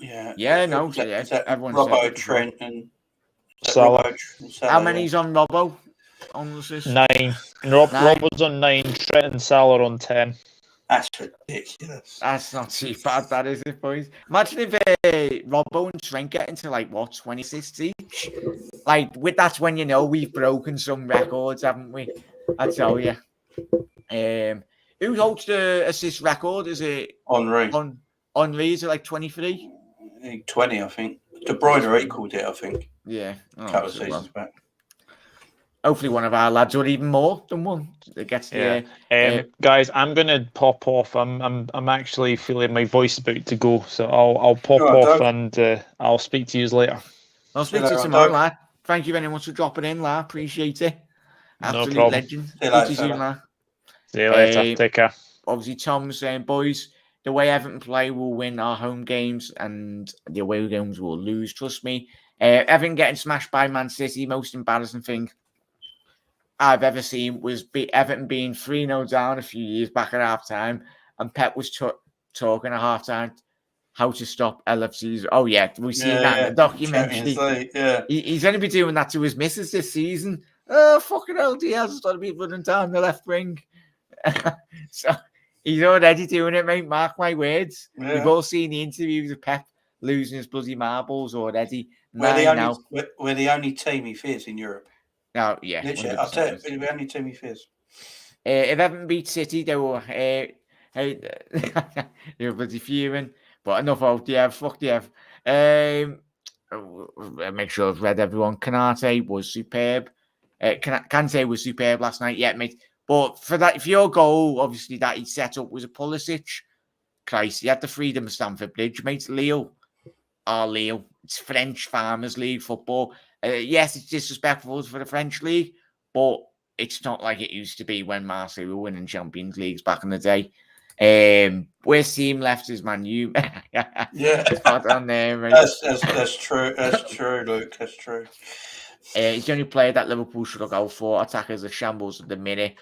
Everyone's Robbo, Trent, and Salah. How many's on Robbo on the assists? 9. Robbo's on 9. Trent and Salah on 10. That's ridiculous. That's not too bad, that is it, boys. Imagine if Robbo and Trent get into 26 each. That's when we've broken some records, haven't we? I tell you. Who holds the assist record? Is it Henry? Henry, is it 23? 20, I think. De Bruyne equalled it, I think. Yeah. A couple of seasons back. hopefully one of our lads, or even more than one, that gets the. Guys, I'm gonna pop off. I'm actually feeling my voice about to go, so I'll pop All right, off Doug. and I'll speak to you later. I'll speak See to you you later, tomorrow, Doug. lad. Thank you very much for dropping in, lad. Appreciate it. No Absolute problem. legend. See you Speak later, to you soon, fella. lad. See you later. Take care. Obviously, Tom's saying, boys, the way Everton play will win our home games and the away games will lose. Trust me. Everton getting smashed by Man City, most embarrassing thing I've ever seen was Everton being 3-0 down a few years back at half time, and Pep was talking at half time how to stop LFCs. Oh, yeah, we've seen that in the documentary. He's only been doing that to his missus this season. Oh, fucking hell, Diaz has got to be running down the left wing. So he's already doing it, mate. Mark my words. Yeah. We've all seen the interviews of Pep losing his bloody marbles already. We're the only team he fears in Europe. Oh, yeah. Literally, I'll tell you, we're the only team he fears. If Everton beat City, they were they were bloody fuming. But enough out, yeah. Fuck the make sure I've read everyone. Kanate was superb. Kante was superb last night, yeah, mate. But for your goal, obviously, that he set up was a Pulisic. Christ, he had the freedom of Stamford Bridge, mate. Lille. It's French Farmers League football. Yes, it's disrespectful for the French league, but it's not like it used to be when Marseille were winning Champions Leagues back in the day. Worst team left is Man U. Yeah, spot on there, right? That's true. That's true, Luke. That's true. He's the only player that Liverpool should look out for. Attackers are shambles at the minute.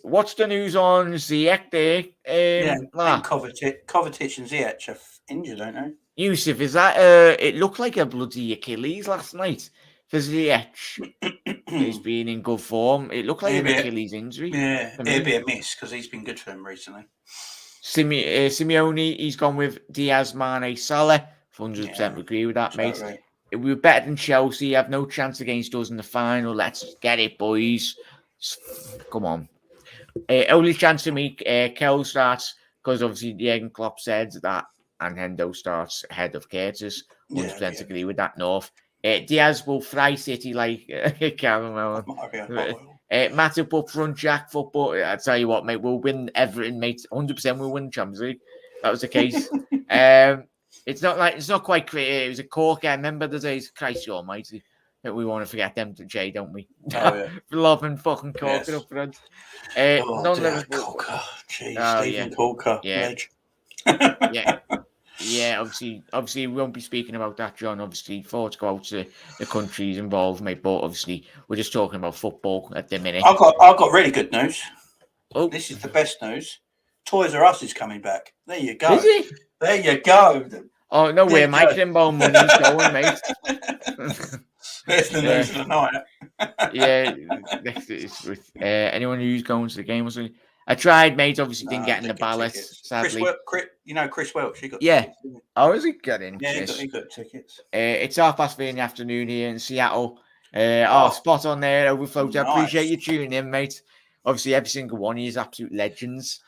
What's the news on Ziyech there? Kovacic and Ziyech are injured, don't they? Yusuf, is that it looked like a bloody Achilles last night for Ziyech. He's been in good form. It looked like an Achilles injury. Yeah, it'd be a miss because he's been good for him recently. Simeone, he's gone with Diaz, Mane, Salah. 100% agree with that, mate. Totally. We were better than Chelsea. Have no chance against us in the final. Let's get it, boys. Come on. Only chance to make Kel starts because obviously Jurgen Klopp said that, and Hendo starts ahead of Curtis. 100% agree with that, North. Diaz will fry City like caramel. Matip up front, Jack football. I tell you what, mate, we'll win Everton, mate. 100% we'll win the Champions League. That was the case. It's not quite clear. It was a corker. I remember the days, Christ almighty. We want to forget them to Jay, don't we? Oh, yeah. Loving fucking corker up front. Corker. Jeez, Stephen Corker. Yeah. Yeah, obviously we won't be speaking about that, John. Obviously, thoughts go out to the countries involved, mate. But obviously, we're just talking about football at the minute. I've got really good news. Oh, this is the best news. Toys R Us is coming back. There you go. Is it? There you go. Oh no, where my Crimbo money's going, mate. There's the news of the night. Anyone who's going to the game or something. I tried, mate. Obviously, didn't get in the ballot. Sadly, Chris Welch. He got tickets, oh, is he getting? Yeah, he got tickets. It's 3:30 in the afternoon here in Seattle. Spot on there, Overflow. Nice. I appreciate you tuning in, mate. Obviously, every single one of you is absolute legends.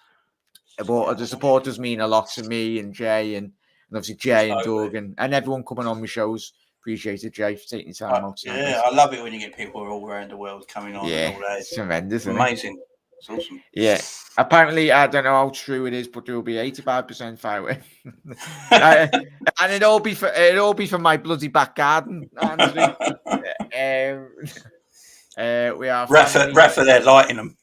But the supporters mean a lot to me and Jay, and obviously Jay and Doug and everyone coming on my shows. Appreciate it, Jay, for taking your time out. Yeah, I love it when you get people all around the world coming on. Yeah, and all that. it's tremendous. Amazing. It's awesome. Yeah. Apparently, I don't know how true it is, but there will be 85% fireworks, and it'll be for my bloody back garden. Honestly, we are. Rafa, they're lighting them.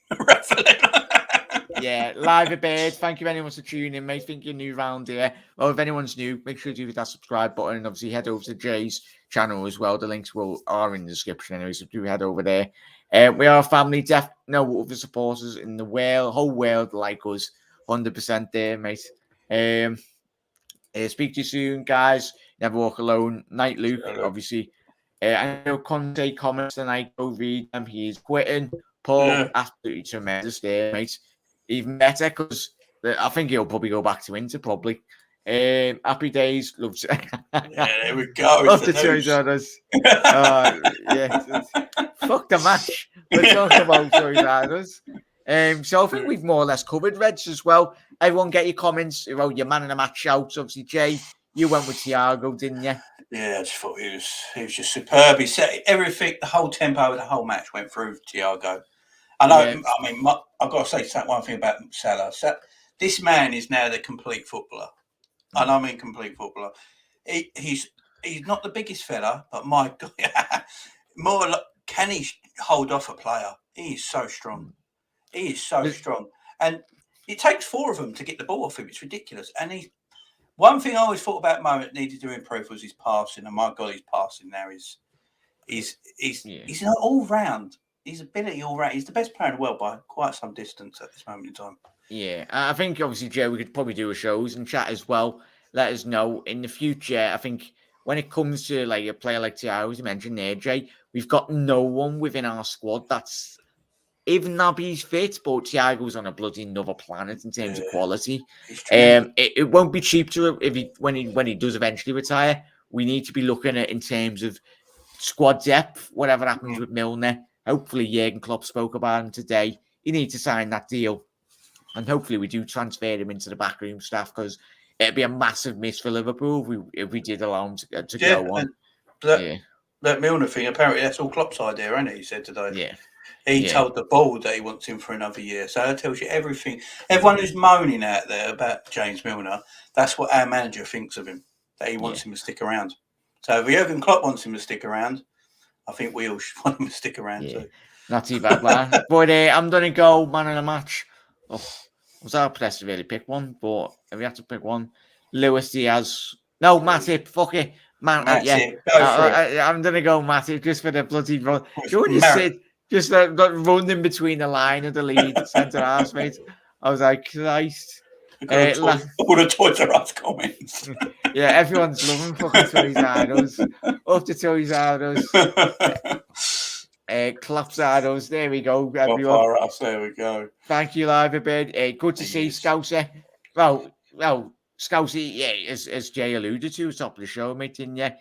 Yeah, live a bird. Thank you anyone for tuning in, mate. Think you're new round here. Well, if anyone's new, make sure to hit that subscribe button and obviously head over to Jay's channel as well. The links are in the description anyway, so do head over there. We are a family. No other supporters in the whole world like us. 100% there, mate. Speak to you soon, guys. Never walk alone. Night, Luke. Obviously, I know Conte comments tonight. Go read them. He's quitting. Paul, absolutely tremendous there, mate. Even better because I think he'll probably go back to Inter. Probably. Happy days. Loves. Yeah, there we go. Love the Toys R Us. Yeah. Fuck the match. We're talking about Toys R Us. So I think we've more or less covered Reds as well. Everyone get your comments about your man in the match shouts. Obviously, Jay, You went with Thiago, didn't you? Yeah, I just thought he was just superb. He set everything, the whole tempo of the whole match went through Thiago. I know. Yeah. I mean, I've got to say one thing about Salah. This man is now the complete footballer, and I mean complete footballer. He's not the biggest fella, but my God, more like, can he hold off a player? He is so strong. He is so strong, and it takes 4 of them to get the ball off him. It's ridiculous. And one thing I always thought about Mo that needed to improve was his passing. And my God, his passing now he's not all round. His ability all round. He's the best player in the world by quite some distance at this moment in time. Yeah, I think obviously, Joe, we could probably do a shows and chat as well. Let us know in the future. I think when it comes to like a player like Thiago, as you mentioned there, Jay, we've got no one within our squad that's even Naby's fit, but Thiago's on a bloody another planet in terms of quality. It won't be cheap to when he does eventually retire. We need to be looking at in terms of squad depth. Whatever happens with Milner, hopefully Jurgen Klopp spoke about him today. He needs to sign that deal, and hopefully we do transfer him into the backroom staff because it'd be a massive miss for Liverpool if we did allow him to go on. That Milner thing, apparently that's all Klopp's idea, isn't it? He said today. Yeah. He told the board that he wants him for another year. So that tells you everything. Everyone who's moaning out there about James Milner, that's what our manager thinks of him, that he wants him to stick around. So if Jurgen Klopp wants him to stick around, I think we all should want him to stick around too. Not too bad, man. But I'm going to go man of the match. Oh, I was hard pressed to really pick one, but if we have to pick one, Luis Diaz. No, Matip. Fuck it. Matip, go for it. I'm going to go Matip just for the bloody run. Just running between the line of the lead centre half, mate. I was like, Christ. All the Toys R Us comments. Yeah, everyone's loving fucking Toys R Us. Up to Toys R Us. Claps R Us. There we go, everyone. There we go. Thank you, Live Bird. Good to see Scouser. Well, Scousey, yeah, as Jay alluded to, top of the show, mate, didn't you?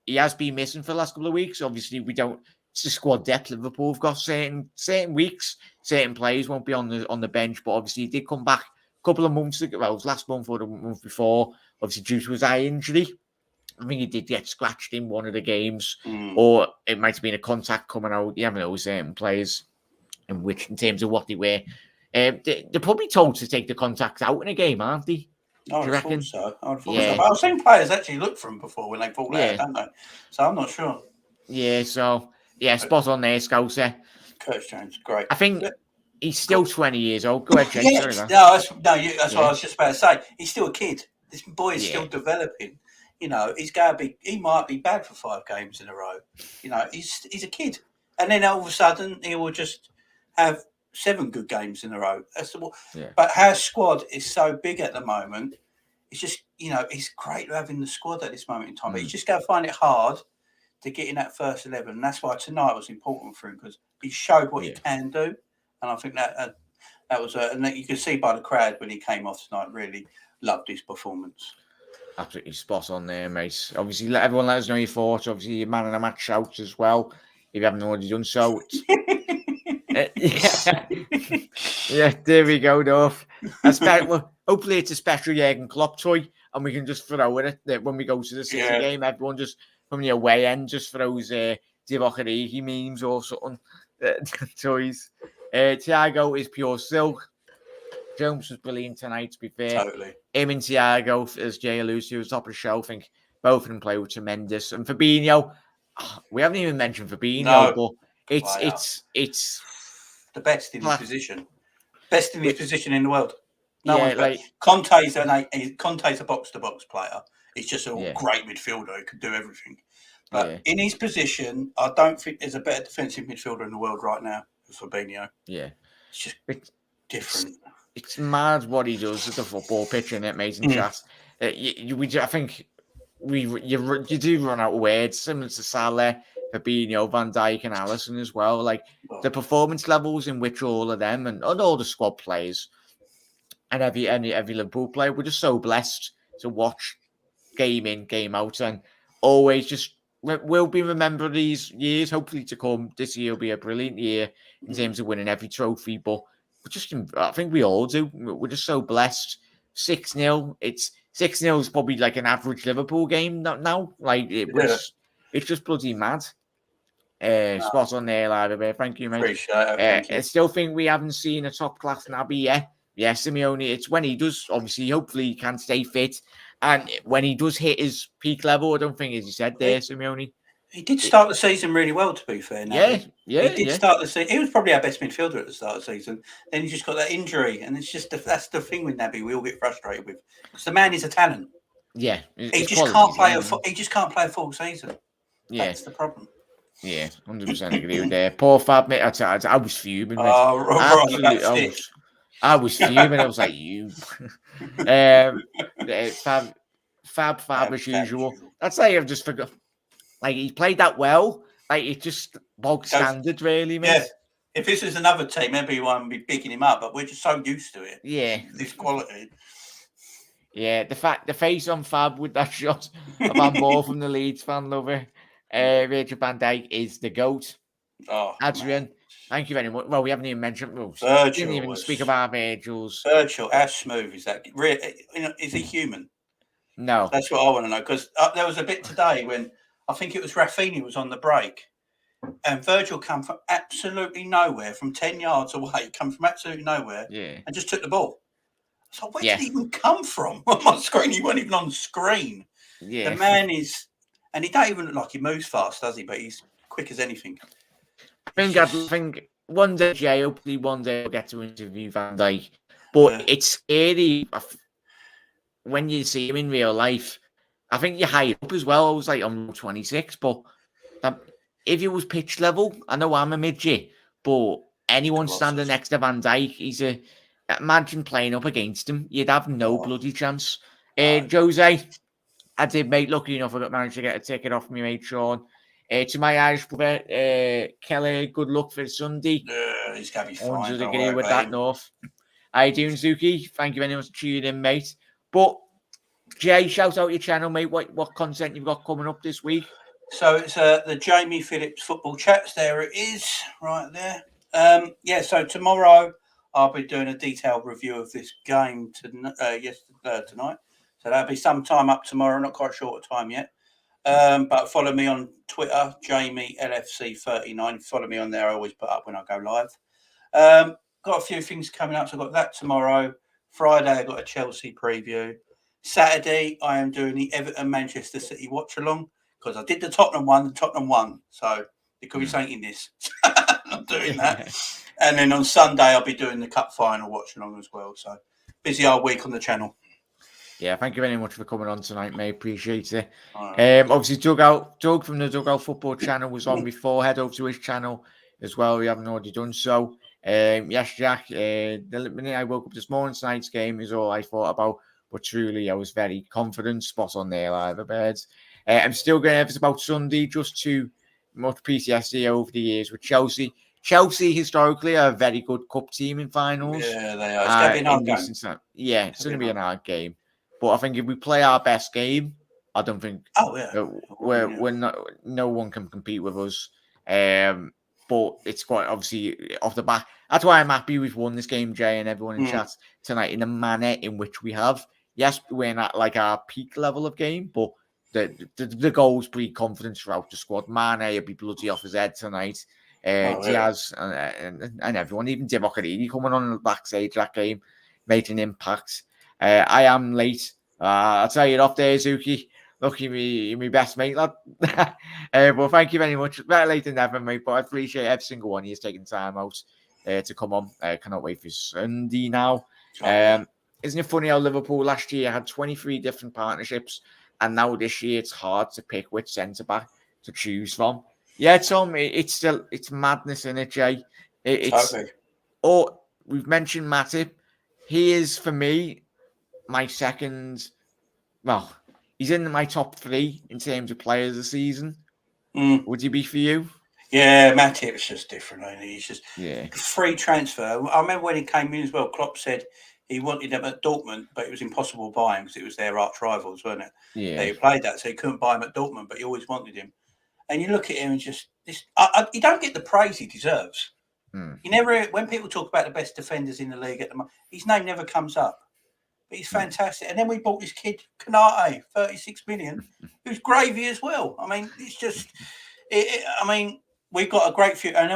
He has been missing for the last couple of weeks. Obviously, we don't. It's the squad depth. Liverpool have got certain weeks, certain players won't be on the bench, but obviously he did come back a couple of months ago. Well, it was last month or the month before, obviously due to his eye injury. I think he did get scratched in one of the games, or it might have been a contact coming out. You never know with certain players, in terms of what they were. They're probably told to take the contact out in a game, aren't they? I would have thought so. But I've seen players actually look for him before when they fall out, don't they? So I'm not sure. Yeah, so spot on there, Scouser. Curtis Jones, great. I think he's still 20 years old. Go ahead, Jake. That's what I was just about to say. He's still a kid. This boy is still developing. You know, he might be bad for 5 games in a row. You know, he's a kid. And then all of a sudden he will just have 7 good games in a row. But our squad is so big at the moment. It's just, it's great having the squad at this moment in time. But he's just going to find it hard to get in that first 11. And that's why tonight was important for him, because he showed what he can do. And I think that was, and that you could see by the crowd when he came off tonight, really loved his performance. Absolutely spot on there, mate. Obviously, let us know your thoughts. Obviously, your man of the match shouts as well, if you haven't already done so. Yeah, there we go, Duff. Hopefully, it's a special Jurgen Klopp toy, and we can just throw it when we go to the City game. Everyone just from the away end just throws Divock Origi memes or something. Toys. Thiago is pure silk. Jones was brilliant tonight, to be fair. Totally. Him and Thiago, as Jay alludes to, was top of the show. I think both of them play with tremendous. And Fabinho, we haven't even mentioned Fabinho, but it's the best in his position. Best in his position in the world. Conte's a box-to-box player. He's just a great midfielder who could do everything. But in his position, I don't think there's a better defensive midfielder in the world right now than Fabinho. Yeah. It's just different. It's mad what he does at the football pitch, and it makes him chat. I think you do run out of words, similar to Salah, Fabinho, Van Dijk, and Alisson as well. Like the performance levels in which all of them and all the squad players and every Liverpool player, we're just so blessed to watch game in, game out, and always just will be remembered these years. Hopefully to come, this year will be a brilliant year in terms of winning every trophy, but I think we all do. We're just so blessed. 6-0. It's 6-0 is probably like an average Liverpool game now. Like it's just bloody mad. Spot on there, lad. Thank you, mate. Appreciate it. Thank you. I still think we haven't seen a top class Naby yet. Yeah, Simeone. It's when he does, obviously, hopefully he can stay fit. And when he does hit his peak level, I don't think, as you said there, Simeone. He did start the season really well, to be fair. Naby. Yeah. He did start the season. He was probably our best midfielder at the start of the season. Then he just got that injury. And it's just, that's the thing with Naby we all get frustrated with. Because the man is a talent. Yeah. He just can't play a full season. Yeah. That's the problem. Yeah, 100% agree with that. Poor Fab, mate. I was fuming. Mate. I was fuming. I was like, you. Fab as usual. That's like I've just forgot. Like he played that well. Like it's just bog standard, really, mate. Yeah. If this was another team, everyone would be picking him up, but we're just so used to it. Yeah. This quality. Yeah, the face on Fab with that shot of handball from the Leeds fan lover. Rachel Van Dijk is the GOAT. Oh, Adrian, thank you very much. Well, we haven't even mentioned rules. Virgil Didn't even speak about Virgil's. Virgil, how smooth is that? Is he human? No. That's what I want to know. Because there was a bit today when I think it was Rafinha was on the break. And Virgil come from absolutely nowhere, from 10 yards away, come from absolutely nowhere, and just took the ball. So where did he even come from? On my screen, he wasn't even on the screen. Yeah. The man is, and he don't even look like he moves fast, does he? But he's quick as anything. I think one day, Jay, hopefully one day I'll get to interview Van Dijk. But it's scary when you see him in real life. I think you're high up as well. I was like, I'm 26, but if he was pitch level, I know I'm a midget, but anyone standing next to Van Dijk, imagine playing up against him. You'd have no bloody chance. Jose, I did, mate. Lucky enough, I managed to get a ticket off me, mate, Sean. To my Irish brother, Kelly, good luck for Sunday. He's going to be fine. 100 agree with that, North. How you doing, Zuki? Thank you very much for tuning in, mate. But, Jay, shout out your channel, mate. What content you've got coming up this week? So it's the Jamie Phillips Football Chats. There it is, right there. So tomorrow I'll be doing a detailed review of this game tonight. So that'll be sometime up tomorrow. Not quite sure what time yet. But follow me on Twitter, Jamie LFC39. Follow me on there. I always put up when I go live. Got a few things coming up. So I've got that tomorrow. Friday, I've got a Chelsea preview. Saturday, I am doing the Everton Manchester City watch along because I did the Tottenham one. So there could be something in this. I'm doing that. And then on Sunday, I'll be doing the cup final watch along as well. So busy all week on the channel. Yeah, thank you very much for coming on tonight, mate. Appreciate it. Right. Obviously, Doug from the Dugout Football channel was on before. Head over to his channel as well. We haven't already done so. Yes, Jack. The minute I woke up this morning, tonight's game is all I thought about. But truly, I was very confident. Spot on there, live birds. I'm still going nervous about Sunday, just too much PTSD over the years with Chelsea. Chelsea historically are a very good cup team in finals. Yeah, they are. It's going to be an hard game. Yeah, it's going to be an hard game. But I think if we play our best game, I don't think we're not. No one can compete with us. But it's quite obviously off the back. That's why I'm happy we've won this game, Jay, and everyone in chat tonight in the manner in which we have. Yes, we're not like our peak level of game, but the goals breed confidence throughout the squad. Mane will be bloody off his head tonight. Diaz and everyone, even Divock coming on the backstage that game, made an impact. I am late. I'll tell you off there, Zuki. Lucky me best mate, lad. But thank you very much. Better late than never, mate. But I appreciate every single one of you taking time out to come on. Cannot wait for Sunday now. Isn't it funny how Liverpool last year had 23 different partnerships, and now this year it's hard to pick which centre back to choose from. Yeah, Tom, it's madness in it, Jay. We've mentioned Matip. He is for me my second. Well, he's in my top 3 in terms of players this season. Would he be for you? Yeah, Matip's just different, ain't he? He's just free transfer. I remember when he came in as well, Klopp said he wanted him at Dortmund, but it was impossible to buy him because it was their arch rivals, wasn't it? Yeah. They played that, so he couldn't buy him at Dortmund, but he always wanted him. And you look at him and just he don't get the praise he deserves. You never, when people talk about the best defenders in the league at the moment, his name never comes up. but he's fantastic. And then we bought this kid, Kanate, 36 million, who's gravy as well. I mean, it's just, I mean, we've got a great future. And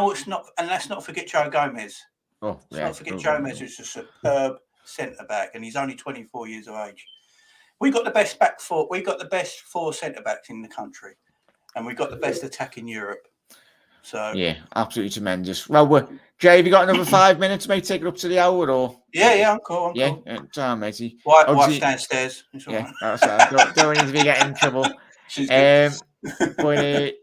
let's not forget Joe Gomez. Let's not forget Gomez, who's a superb centre back, and he's only 24 years of age. We got the best back four. We got the best 4 centre backs in the country, and we got the best attack in Europe. So yeah, absolutely tremendous. Well, Jay, have you got another 5 minutes, mate? Take it up to the hour, or yeah, I'm cool. Time, matey. Wife's downstairs. That's right. Don't need to be getting in trouble. She's good. But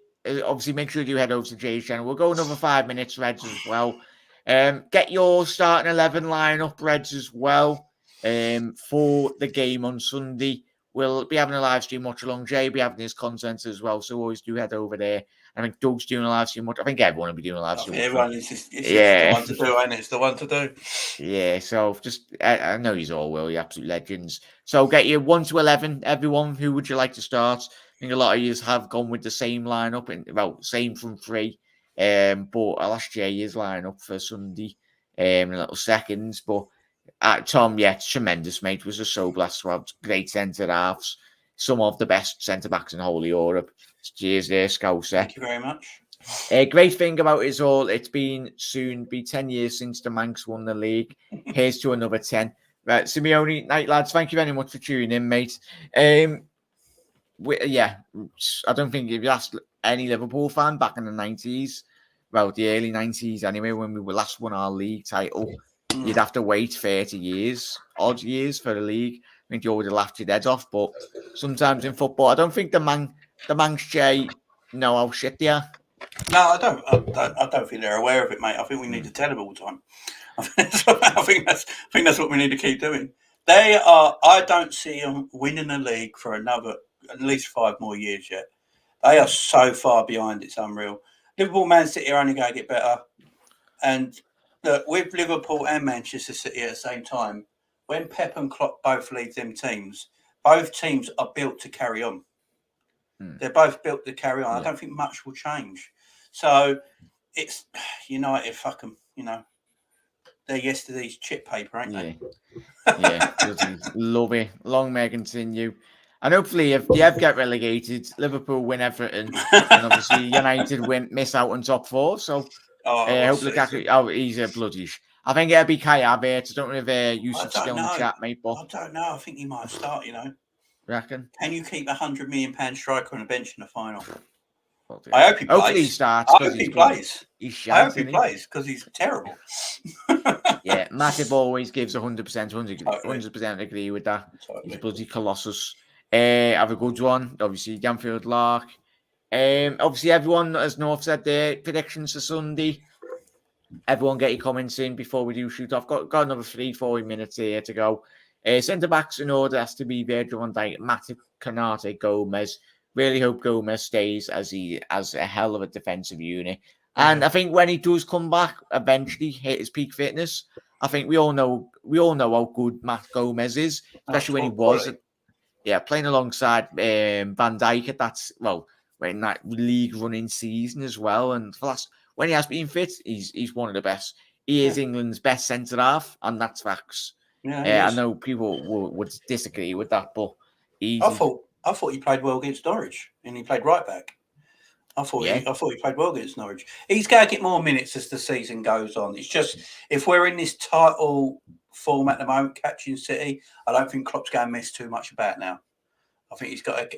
obviously, make sure you head over to Jay's channel. We'll go another 5 minutes, Reds, as well. Get your starting 11 lineup, Reds, as well. For the game on Sunday, we'll be having a live stream watch along. Jay will be having his content as well, so always do head over there. I think Doug's doing a live stream watch. I think everyone will be doing a live stream. Everyone is the one to do, ain't it? It's the one to do. Yeah, so just I know you all will. You're absolute legends. So get your 1 to 11, everyone. Who would you like to start? I think a lot of you have gone with the same lineup, and same from 3. But I'll ask Jay his lineup for Sunday in a little seconds. But Tom, it's tremendous, mate. It was just so blessed to have great centre halves, some of the best centre backs in the whole of Europe. Cheers there, Scouser. Thank you very much. Great thing about it is it's been soon be 10 years since the Manx won the league. Here's to another 10. Right, Simeone, night lads. Thank you very much for tuning in, mate. I don't think if you asked any Liverpool fan back in the 90s, well, the early 90s anyway, when we last won our league title, you'd have to wait 30 odd years for the league. I think you would have laughed your head off, but sometimes in football, I don't think the Manx Jay know how shit they are. No, I don't think they're aware of it, mate. I think we need to tell them all the time. I think that's what we need to keep doing. I don't see them winning the league for another at least 5 more years yet. They are so far behind, it's unreal. Liverpool, Man City are only going to get better. And look, with Liverpool and Manchester City at the same time, when Pep and Klopp both lead them teams, both teams are built to carry on. They're both built to carry on. I don't think much will change. So it's United, fuck them, they're yesterday's chip paper, aren't they? Yeah, love it. Long may it continue. And hopefully, if they ever get relegated, Liverpool win Everton, and obviously United miss out on top 4. So hope Lukaku. He's a bloody. I think it'll be Kai Havertz. I don't know if Yusuf's still in the chat, mate. But I don't know. I think he might start. Reckon? Can you keep £100 million striker on the bench in the final? I hope he plays. Hopefully he starts. I hope he plays. I hope he plays because he's terrible. Yeah, Matip always gives 100%. 100% agree with that. He's a bloody colossus. Have a good one. Obviously, Ganfield Lark. Obviously, everyone, as North said, their predictions for Sunday. Everyone get your comments in before we do shoot off. Got another 3-4 minutes here to go. Centre backs in order has to be Virgil van Dijk, Matip, Kanate, Gomez. Really hope Gomez stays as a hell of a defensive unit. And I think when he does come back, eventually hit his peak fitness, I think we all know how good Matt Gomez is, especially when he was playing alongside Van Dijk in that league running season as well. And when he has been fit, he's one of the best. He is England's best centre half, and that's facts. Yeah, I know people would disagree with that, but I thought he played well against Norwich, and he played right back. I thought he played well against Norwich. He's going to get more minutes as the season goes on. It's just if we're in this title form at the moment, catching City, I don't think Klopp's going to mess too much about now. I think he's got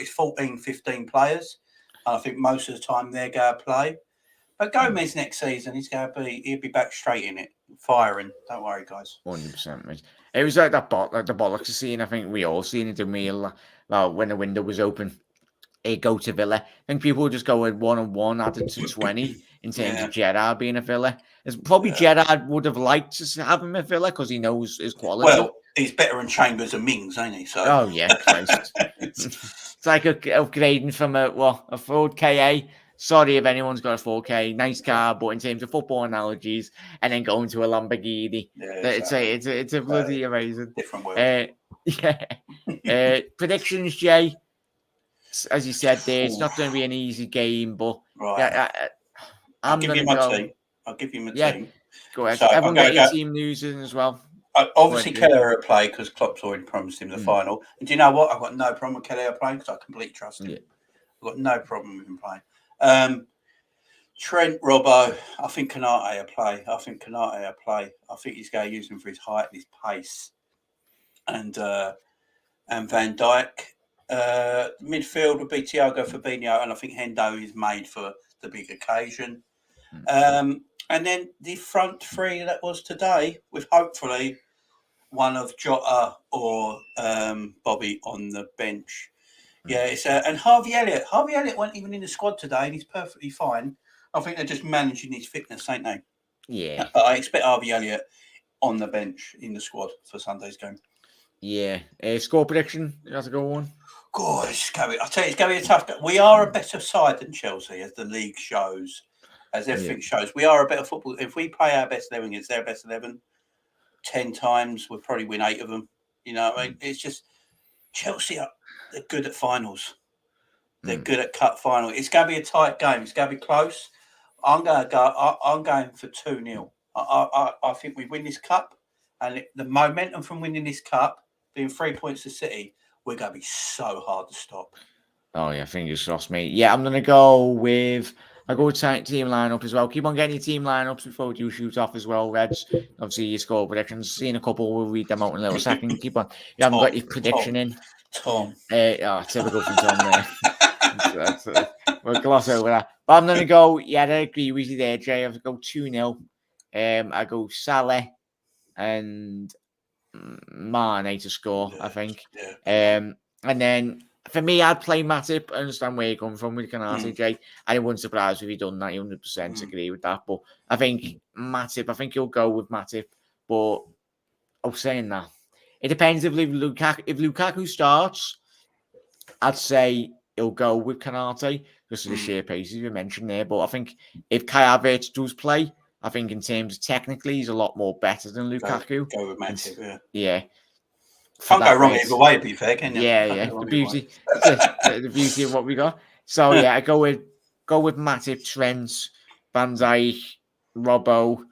his 14, 15 players, and I think most of the time they're going to play. But Gomez next season, he'll be back straight in it, firing. Don't worry, guys. 100%, mate. It was like the bollocks scene. I think we all seen it, didn't we? When the window was open, go to Villa. I think people would just go with 1-1 added to 20 in terms of Gerrard being a Villa. It's probably Gerrard would have liked to have him at Villa because he knows his quality. Well, he's better in Chambers and Mings, ain't he? So. Oh yeah, Christ. It's like upgrading from a Ford KA. Sorry if anyone's got a 4K, nice car, but in terms of football analogies, and then going to a Lamborghini, it's a bloody amazing. Different world. Predictions, Jay. As you said, there, it's not going to be an easy game, but I'll give you my team. Go ahead. So everyone get your team news in as well. Obviously, Kelleher play because Klopp's already promised him the final. And do you know what? I've got no problem with Kelleher playing because I completely trust him. Yeah. I've got no problem with him playing. Trent, Robbo, I think Kanate will play. I think he's going to use him for his height and his pace. And Van Dijk. Midfield would be Thiago Fabinho, and I think Hendo is made for the big occasion. And then the front three that was today, with hopefully one of Jota or Bobby on the bench. Yeah, it's and Harvey Elliott. Harvey Elliott wasn't even in the squad today, and he's perfectly fine. I think they're just managing his fitness, ain't they? Yeah. But I expect Harvey Elliott on the bench in the squad for Sunday's game. Yeah. Score prediction? You have to go on. God, I tell you, it's going to be a tough game. We are a better side than Chelsea, as the league shows, as everything shows. We are a better football. If we play our best 11 against their best 11, 10 times, we'll probably win 8 of them. You know what I mean? It's just Chelsea they're good at finals. They're good at cup final. It's going to be a tight game. It's going to be close. I'm going for 2-0. I think we win this cup, and the momentum from winning this cup, being 3 points to City, we're going to be so hard to stop. Oh, yeah, fingers crossed, mate. Yeah, I'm going to go with... I go with team lineup as well. Keep on getting your team lineups before we do shoot off as well, Reds. Obviously, your score predictions. Seen a couple. We'll read them out in a little second. Keep on. You haven't got your prediction in. Tom. Typical from Tom there. We'll gloss over that. But I'm going to go... Yeah, I agree with you there, Jay. I have to go 2-0. I go Salah and Mane to score, I think. Yeah. And then... For me, I'd play Matip. I understand where you're coming from with Kanate, Jay. And it wouldn't surprise me if he done that. 100% agree with that. But I think Matip, I think he'll go with Matip. But I was saying that. It depends if Lukaku starts, I'd say he'll go with Kanate, just for the sheer paces you mentioned there. But I think if Kai Havertz does play, I think in terms of technically, he's a lot more better than Lukaku. Go with Matip, yeah. Can't go wrong either way, to be fair, can you? Yeah. The beauty of what we got. So yeah, I go with Matip, Trent, Van Dijk, Robbo,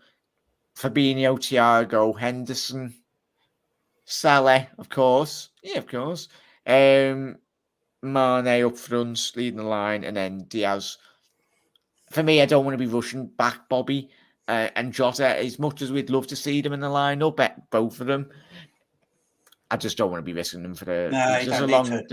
Fabinho, Thiago, Henderson, Salah, of course. Yeah, of course. Mane up front, leading the line, and then Diaz. For me, I don't want to be rushing back Bobby and Jota as much as we'd love to see them in the lineup, both of them. I just don't want to be risking them for the. No, you don't need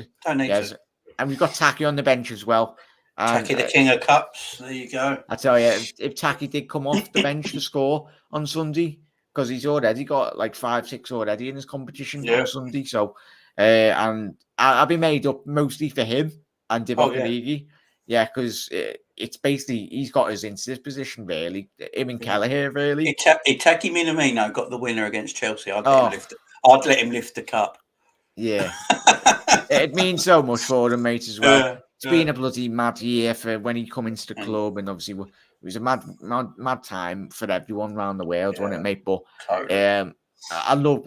to. And we've got Taki on the bench as well. Taki, the king of cups. There you go. I tell you, if Taki did come off the bench to score on Sunday, because he's already got like 5-6 already in his competition on Sunday. So, and I'll be made up mostly for him and Divock Origi. Yeah, because it's basically he's got us into this position really. Him and Kelleher really. Taki Minamino got the winner against Chelsea. I'd let him lift the cup. Yeah. It means so much for him, mate, as well. It's been a bloody mad year for when he come into the club, and obviously it was a mad time for everyone around the world, wasn't it, mate? But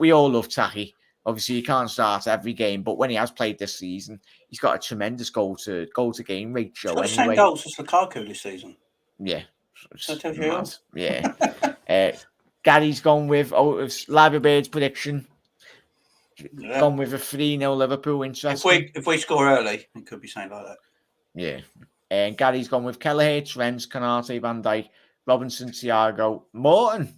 we all love Taki. Obviously, he can't start every game, but when he has played this season, he's got a tremendous goal to game ratio. He's got the same goals as Lukaku this season. Yeah. That yeah. Gary's gone with Live Bird's prediction. Yeah. Gone with a 3-0 Liverpool. Interesting. If we score early, it could be something like that. Yeah. And Gary's gone with Kelleher, Trent, Kanate, Van Dijk, Robinson, Thiago, Morton.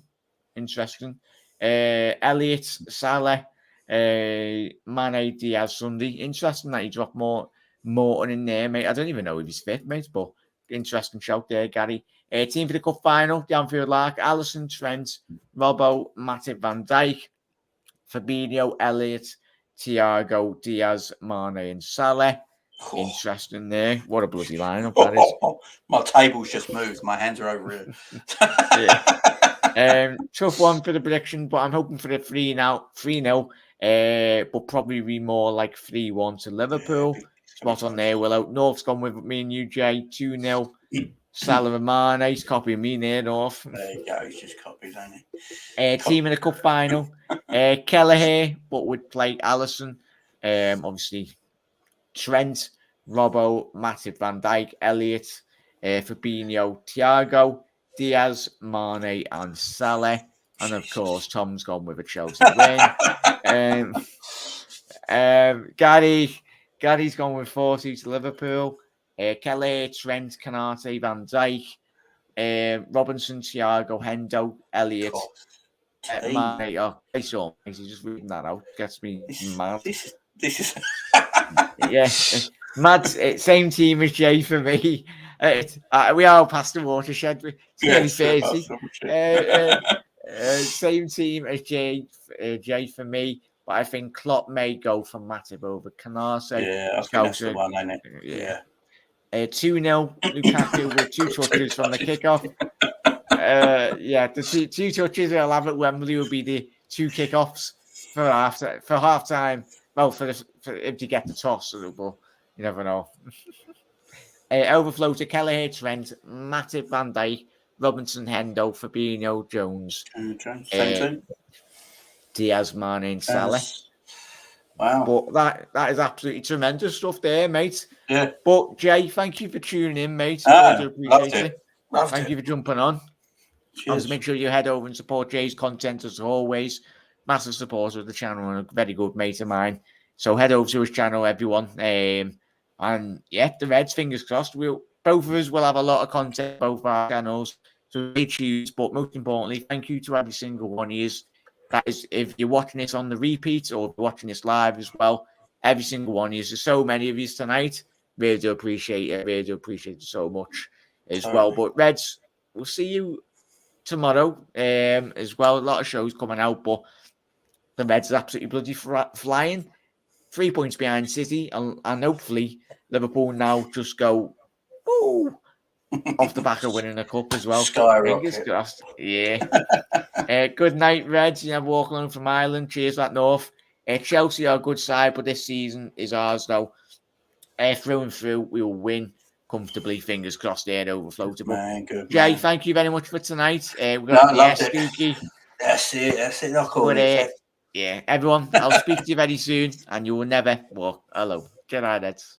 Interesting. Elliott, Salah, Mane, Diaz, Sunday. Interesting that he dropped Morton in there, mate. I don't even know if he's fit, mate, but interesting shout there, Gary. Team for the cup final, the Anfield Lark, Alisson, Trent, Robbo, Matip, Van Dijk, Fabinho, Elliott, Thiago, Diaz, Mane, and Salah. Interesting there. What a bloody lineup that is. My table's just moved. My hands are over here. Tough one for the prediction, but I'm hoping for the 3-0. But probably be more like 3-1 to Liverpool. Spot on there, Willow. North's gone with me and you, Jay. 2-0. Salah and Mane. He's copying me there, North. There you go. He's just copied, hasn't he? Team in the cup final. Kelleher, but would play Alisson. Obviously, Trent, Robbo, Matip, Van Dijk, Elliott, Fabinho, Thiago, Diaz, Mane, and Salah. And of course, Tom's gone with a Chelsea win. Gary's gone with 4-2 to Liverpool. Kelly, Trent, Canate, Van Dijk, Robinson, Thiago, Hendo, Elliott, Mane. Oh, I saw he's just reading that out. Gets me mad. This is Yeah, mad. Same team as Jay for me. We are past the watershed. It's nearly 30. Same team as Jay for me, but I think Klopp may go for Matip over Canarse. Yeah, I think that's the one, ain't it? Yeah. 2-0 Lukaku with 2 touches from the kickoff. The two touches he'll have at Wembley will be the 2 kickoffs for half time. Well, for if you get the toss, but you never know. Overflow to Kelleher, Trent, Matip, Van Dijk, Robinson, Hendo, Fabinho, Jones, Diaz, Mane, and Salah. Wow. But that is absolutely tremendous stuff there, mate. Yeah. But Jay, thank you for tuning in, mate. I appreciate it. Thank you for jumping on. Also, make sure you head over and support Jay's content as always. Massive supporter of the channel and a very good mate of mine. So head over to his channel, everyone. And yeah, the Reds, fingers crossed. Both of us will have a lot of content, both our channels. So stay tuned. But most importantly, thank you to every single one of you. That is, if you're watching this on the repeat or watching this live as well, every single one of you. There's so many of you tonight. Really do appreciate it. Really do appreciate it so much as well. But Reds, we'll see you tomorrow as well. A lot of shows coming out, but the Reds are absolutely bloody flying. 3 points behind City, and hopefully Liverpool now just go off the back of winning a cup as well. Fingers crossed. Yeah. Good night, Reds. You have walk along from Ireland. Cheers, that North. Chelsea are a good side, but this season is ours though. Through and through, we will win comfortably. Fingers crossed. There, overfloatable. Jay, thank you very much for tonight. We're going to be spooky. That's it. Not cool. Yeah, everyone, I'll speak to you very soon, and you will never walk alone. Good night, Reds.